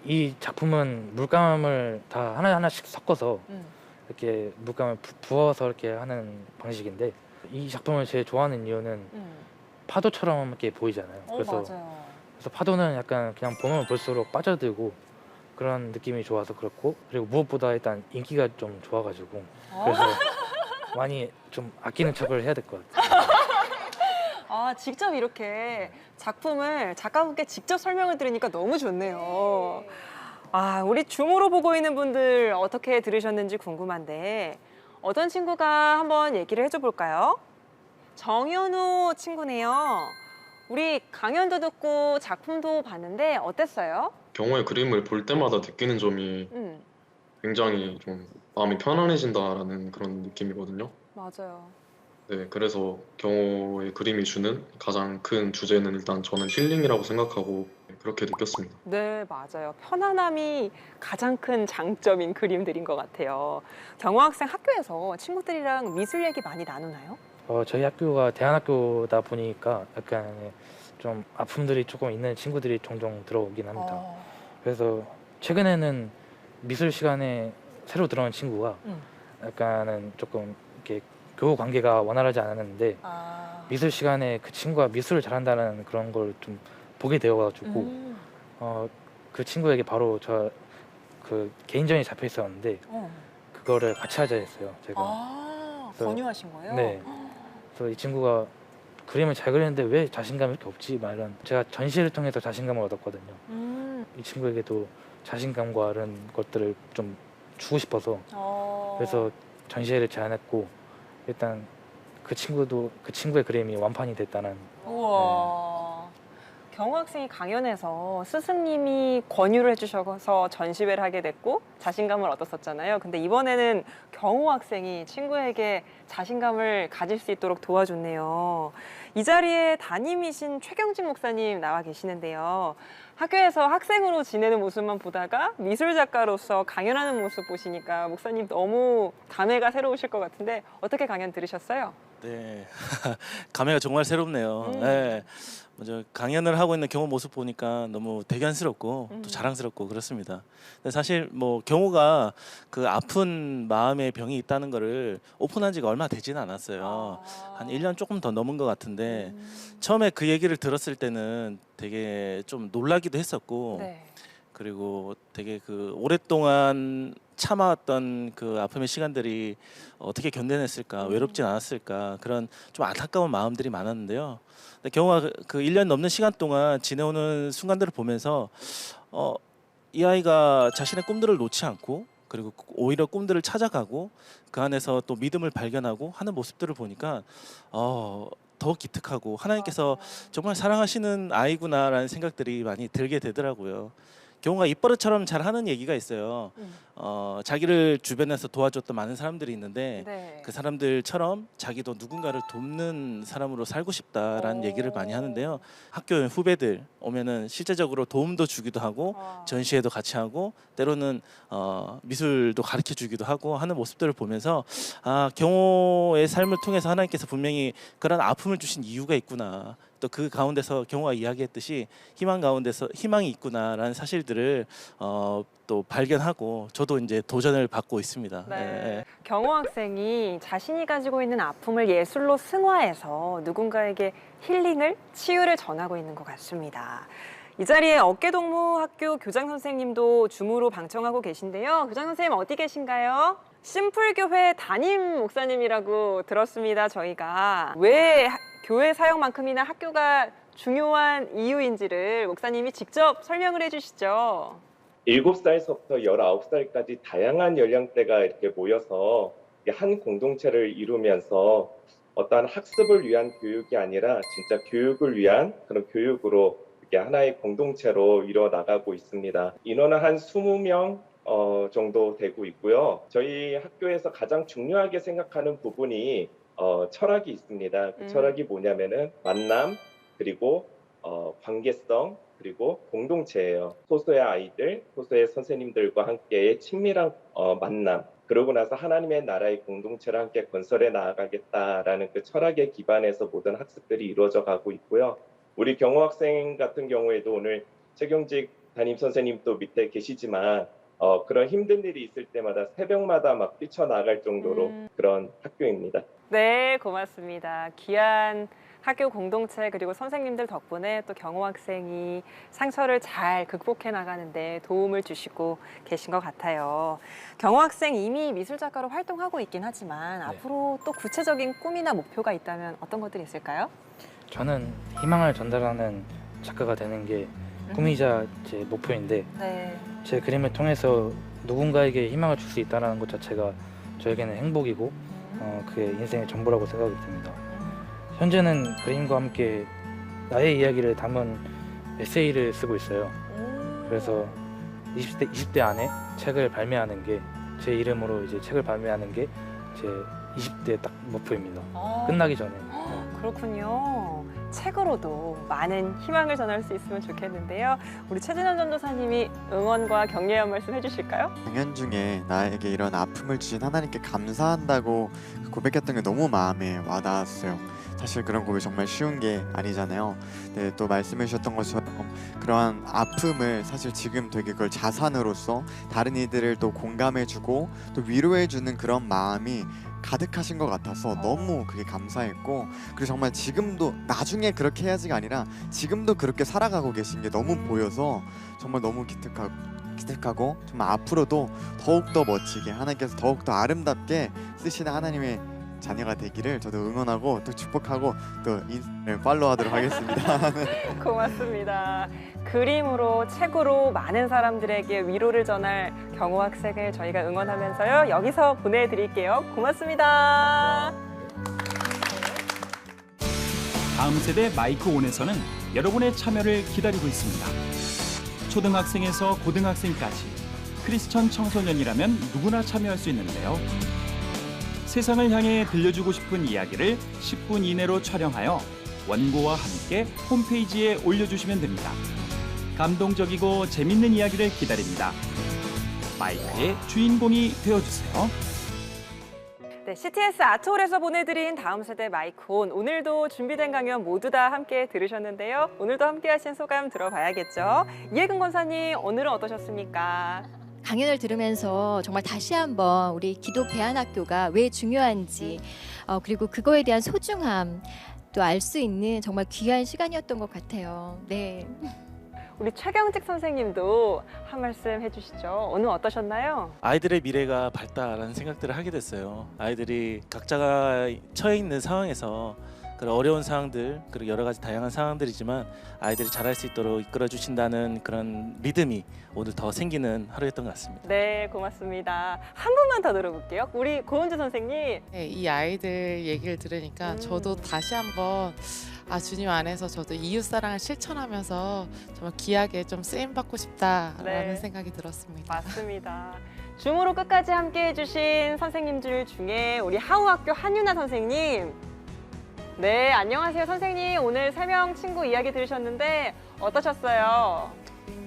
이 작품은 물감을 다 하나하나씩 섞어서 이렇게 물감을 부어서 이렇게 하는 방식인데 이 작품을 제일 좋아하는 이유는 파도처럼 이렇게 보이잖아요. 맞아요. 그래서 파도는 약간 그냥 보면 볼수록 빠져들고 그런 느낌이 좋아서 그렇고, 그리고 무엇보다 일단 인기가 좀 좋아가지고 그래서 많이 좀 아끼는 척을 해야 될 것 같아요. 아, 직접 이렇게 작품을 작가분께 직접 설명을 들으니까 너무 좋네요. 아, 우리 줌으로 보고 있는 분들 어떻게 들으셨는지 궁금한데 어떤 친구가 한번 얘기를 해줘 볼까요? 정현우 친구네요. 우리 강연도 듣고 작품도 봤는데 어땠어요? 경호의 그림을 볼 때마다 느끼는 점이 굉장히 좀 마음이 편안해진다라는 그런 느낌이거든요. 맞아요. 네, 그래서 경호의 그림이 주는 가장 큰 주제는 일단 저는 힐링이라고 생각하고 그렇게 느꼈습니다. 네, 맞아요. 편안함이 가장 큰 장점인 그림들인 것 같아요. 경호 학생 학교에서 친구들이랑 미술 얘기 많이 나누나요? 저희 학교가 대안학교다 보니까 약간 좀 아픔들이 조금 있는 친구들이 종종 들어오긴 합니다. 그래서 최근에는 미술 시간에 새로 들어온 친구가 약간은 조금 이렇게 교우 관계가 원활하지 않았는데 미술 시간에 그 친구가 미술을 잘한다는 그런 걸 좀 보게 되어가지고 그 친구에게 바로 저 그 개인전이 잡혀 있었는데 그거를 같이 하자 했어요. 제가. 권유하신 거예요? 네. 그래서 이 친구가 그림을 잘 그리는데 왜 자신감이 이렇게 없지? 막 이런, 제가 전시를 통해서 자신감을 얻었거든요. 이 친구에게도 자신감과 이런 것들을 좀 주고 싶어서 그래서 전시회를 제안했고 일단 그 친구의 그림이 완판이 됐다는. 우와. 경호 학생이 강연에서 스승님이 권유를 해주셔서 전시회를 하게 됐고 자신감을 얻었었잖아요. 근데 이번에는 경호 학생이 친구에게 자신감을 가질 수 있도록 도와줬네요. 이 자리에 담임이신 최경직 목사님 나와 계시는데요. 학교에서 학생으로 지내는 모습만 보다가 미술 작가로서 강연하는 모습 보시니까 목사님 너무 감회가 새로우실 것 같은데 어떻게 강연 들으셨어요? 네, 감회가 정말 새롭네요. 네, 먼저 강연을 하고 있는 경호 모습 보니까 너무 대견스럽고 또 자랑스럽고 그렇습니다. 근데 사실 뭐 경호가 그 아픈 마음의 병이 있다는 거를 오픈한 지가 얼마 되지는 않았어요. 한 1년 조금 더 넘은 것 같은데 처음에 그 얘기를 들었을 때는 되게 좀 놀라기도 했었고 그리고 되게 그 오랫동안 참아왔던 그 아픔의 시간들이 어떻게 견뎌냈을까, 외롭진 않았을까, 그런 좀 안타까운 마음들이 많았는데요. 근데 경호가 그 1년 넘는 시간 동안 지내오는 순간들을 보면서 이 아이가 자신의 꿈들을 놓지 않고 그리고 오히려 꿈들을 찾아가고 그 안에서 또 믿음을 발견하고 하는 모습들을 보니까 더 기특하고 하나님께서 정말 사랑하시는 아이구나라는 생각들이 많이 들게 되더라고요. 경호가 입버릇처럼 잘 하는 얘기가 있어요. 자기를 주변에서 도와줬던 많은 사람들이 있는데 그 사람들처럼 자기도 누군가를 돕는 사람으로 살고 싶다라는 얘기를 많이 하는데요. 학교 후배들 오면은 실제적으로 도움도 주기도 하고 전시회도 같이 하고 때로는 미술도 가르쳐 주기도 하고 하는 모습들을 보면서 경호의 삶을 통해서 하나님께서 분명히 그런 아픔을 주신 이유가 있구나. 또 그 가운데서 경호가 이야기했듯이 희망 가운데서 희망이 있구나라는 사실들을 또 발견하고 저도 이제 도전을 받고 있습니다. 네. 경호 학생이 자신이 가지고 있는 아픔을 예술로 승화해서 누군가에게 힐링을, 치유를 전하고 있는 것 같습니다. 이 자리에 어깨동무학교 교장 선생님도 줌으로 방청하고 계신데요. 교장 선생님 어디 계신가요? 심플교회 담임 목사님이라고 들었습니다. 저희가 왜 교회 사역만큼이나 학교가 중요한 이유인지를 목사님이 직접 설명을 해주시죠. 7살서부터 19살까지 다양한 연령대가 이렇게 모여서 한 공동체를 이루면서 어떠한 학습을 위한 교육이 아니라 진짜 교육을 위한 그런 교육으로 이렇게 하나의 공동체로 이루어 나가고 있습니다. 인원은 한 20명 정도 되고 있고요. 저희 학교에서 가장 중요하게 생각하는 부분이 철학이 있습니다. 그 철학이 뭐냐면은 만남, 그리고 관계성, 그리고 공동체예요. 소수의 아이들, 소수의 선생님들과 함께의 친밀한 만남, 그러고 나서 하나님의 나라의 공동체를 함께 건설해 나아가겠다라는 그 철학에 기반해서 모든 학습들이 이루어져 가고 있고요. 우리 경호 학생 같은 경우에도 오늘 최경직 담임 선생님도 밑에 계시지만 그런 힘든 일이 있을 때마다 새벽마다 막 뛰쳐나갈 정도로 그런 학교입니다. 네, 고맙습니다. 귀한 학교 공동체 그리고 선생님들 덕분에 또 경호 학생이 상처를 잘 극복해 나가는데 도움을 주시고 계신 것 같아요. 경호 학생 이미 미술 작가로 활동하고 있긴 하지만 앞으로 또 구체적인 꿈이나 목표가 있다면 어떤 것들이 있을까요? 저는 희망을 전달하는 작가가 되는 게 꿈이자 제 목표인데 제 그림을 통해서 누군가에게 희망을 줄 수 있다는 것 자체가 저에게는 행복이고 그게 인생의 전부라고 생각이 듭니다. 현재는 그림과 함께 나의 이야기를 담은 에세이를 쓰고 있어요. 그래서 20대 안에 책을 발매하는 게 제 이름으로 이제 책을 발매하는 게 제 20대 딱 목표입니다. 끝나기 전에. 그렇군요. 책으로도 많은 희망을 전할 수 있으면 좋겠는데요. 우리 최진원 전도사님이 응원과 격려의 한 말씀 해주실까요? 강연 중에 나에게 이런 아픔을 주신 하나님께 감사한다고 고백했던 게 너무 마음에 와닿았어요. 사실 그런 고백이 정말 쉬운 게 아니잖아요. 네, 또 말씀해 주셨던 것처럼 그러한 아픔을 사실 지금 되게 그걸 자산으로서 다른 이들을 또 공감해주고 또 위로해주는 그런 마음이 가득하신 것 같아서 너무 그게 감사했고, 그리고 정말 지금도 나중에 그렇게 해야지가 아니라 지금도 그렇게 살아가고 계신 게 너무 보여서 정말 너무 기특하고 정말 앞으로도 더욱더 멋지게 하나님께서 더욱더 아름답게 쓰시는 하나님의 자녀가 되기를 저도 응원하고 또 축복하고 또 인스타를 팔로우하도록 하겠습니다. 고맙습니다. 그림으로 책으로 많은 사람들에게 위로를 전할 경호 학생을 저희가 응원하면서요. 여기서 보내드릴게요. 고맙습니다. 다음 세대 마이크 온에서는 여러분의 참여를 기다리고 있습니다. 초등학생에서 고등학생까지 크리스천 청소년이라면 누구나 참여할 수 있는데요. 세상을 향해 들려주고 싶은 이야기를 10분 이내로 촬영하여 원고와 함께 홈페이지에 올려주시면 됩니다. 감동적이고 재밌는 이야기를 기다립니다. 마이크의 주인공이 되어주세요. 네, CTS 아트홀에서 보내드린 다음 세대 마이크온. 오늘도 준비된 강연 모두 다 함께 들으셨는데요. 오늘도 함께 하신 소감 들어봐야겠죠. 이혜근 권사님, 오늘은 어떠셨습니까? 강연을 들으면서 정말 다시 한번 우리 기도 배안학교가 왜 중요한지 그리고 그거에 대한 소중함 또 알 수 있는 정말 귀한 시간이었던 것 같아요. 네. 우리 최경직 선생님도 한 말씀 해주시죠. 오늘 어떠셨나요? 아이들의 미래가 밝다라는 생각들을 하게 됐어요. 아이들이 각자가 처해 있는 상황에서 그런 어려운 상황들 그리고 여러 가지 다양한 상황들이지만 아이들이 잘할 수 있도록 이끌어 주신다는 그런 믿음이 오늘 더 생기는 하루였던 것 같습니다. 네, 고맙습니다. 한 분만 더 들어볼게요. 우리 고은주 선생님. 네, 이 아이들 얘기를 들으니까 저도 다시 한번 주님 안에서 저도 이웃사랑을 실천하면서 정말 귀하게 좀 쓰임받고 싶다라는 생각이 들었습니다. 맞습니다. 줌으로 끝까지 함께해 주신 선생님들 중에 우리 하우학교 한유나 선생님. 네, 안녕하세요 선생님. 오늘 3명 친구 이야기 들으셨는데 어떠셨어요?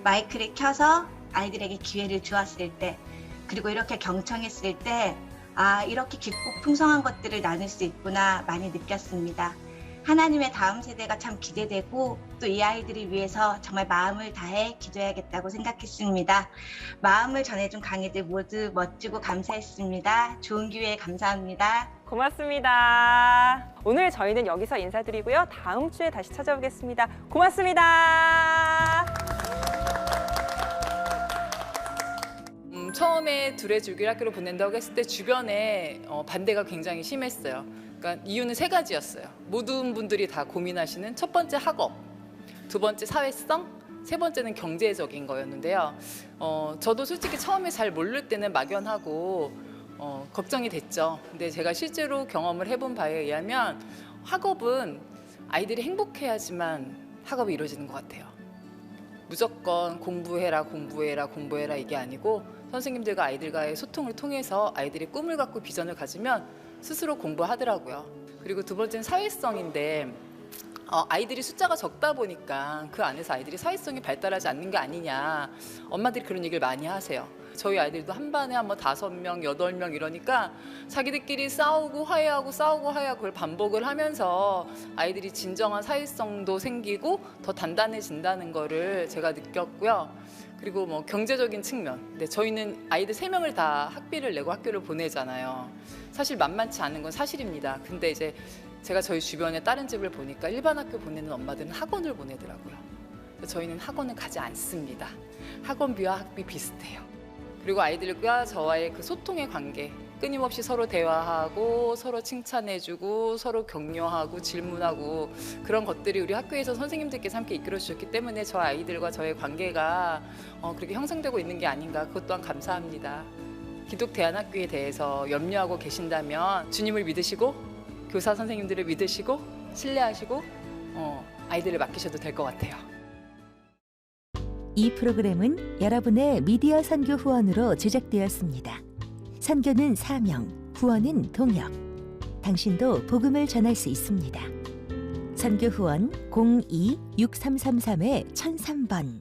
마이크를 켜서 아이들에게 기회를 주었을 때, 그리고 이렇게 경청했을 때 이렇게 깊고 풍성한 것들을 나눌 수 있구나 많이 느꼈습니다. 하나님의 다음 세대가 참 기대되고 또 이 아이들을 위해서 정말 마음을 다해 기도해야겠다고 생각했습니다. 마음을 전해준 강의들 모두 멋지고 감사했습니다. 좋은 기회에 감사합니다. 고맙습니다. 오늘 저희는 여기서 인사드리고요. 다음 주에 다시 찾아오겠습니다. 고맙습니다. 처음에 둘의 줄기학교를 보낸다고 했을 때 주변에 반대가 굉장히 심했어요. 그러니까 이유는 3가지였어요. 모든 분들이 다 고민하시는 첫 번째 학업, 두 번째 사회성, 세 번째는 경제적인 거였는데요. 저도 솔직히 처음에 잘 모를 때는 막연하고 걱정이 됐죠. 근데 제가 실제로 경험을 해본 바에 의하면 학업은 아이들이 행복해야지만 학업이 이루어지는 것 같아요. 무조건 공부해라 공부해라 공부해라 이게 아니고 선생님들과 아이들과의 소통을 통해서 아이들이 꿈을 갖고 비전을 가지면 스스로 공부하더라고요. 그리고 두 번째는 사회성인데 아이들이 숫자가 적다 보니까 그 안에서 아이들이 사회성이 발달하지 않는 게 아니냐. 엄마들이 그런 얘기를 많이 하세요. 저희 아이들도 한 반에 한번 5명, 8명 이러니까 자기들끼리 싸우고 화해하고 그걸 반복을 하면서 아이들이 진정한 사회성도 생기고 더 단단해진다는 거를 제가 느꼈고요. 그리고 뭐 경제적인 측면. 근데 저희는 아이들 3명을 다 학비를 내고 학교를 보내잖아요. 사실 만만치 않은 건 사실입니다. 근데 이제 제가 저희 주변에 다른 집을 보니까 일반 학교 보내는 엄마들은 학원을 보내더라고요. 저희는 학원을 가지 않습니다. 학원비와 학비 비슷해요. 그리고 아이들과 저와의 그 소통의 관계, 끊임없이 서로 대화하고 서로 칭찬해주고 서로 격려하고 질문하고 그런 것들이 우리 학교에서 선생님들께서 함께 이끌어 주셨기 때문에 저 아이들과 저의 관계가 그렇게 형성되고 있는 게 아닌가. 그것 또한 감사합니다. 기독대안학교에 대해서 염려하고 계신다면 주님을 믿으시고 교사 선생님들을 믿으시고 신뢰하시고 아이들을 맡기셔도 될 것 같아요. 이 프로그램은 여러분의 미디어 선교 후원으로 제작되었습니다. 선교는 사명, 후원은 동역. 당신도 복음을 전할 수 있습니다. 선교 후원 02-6333-1003번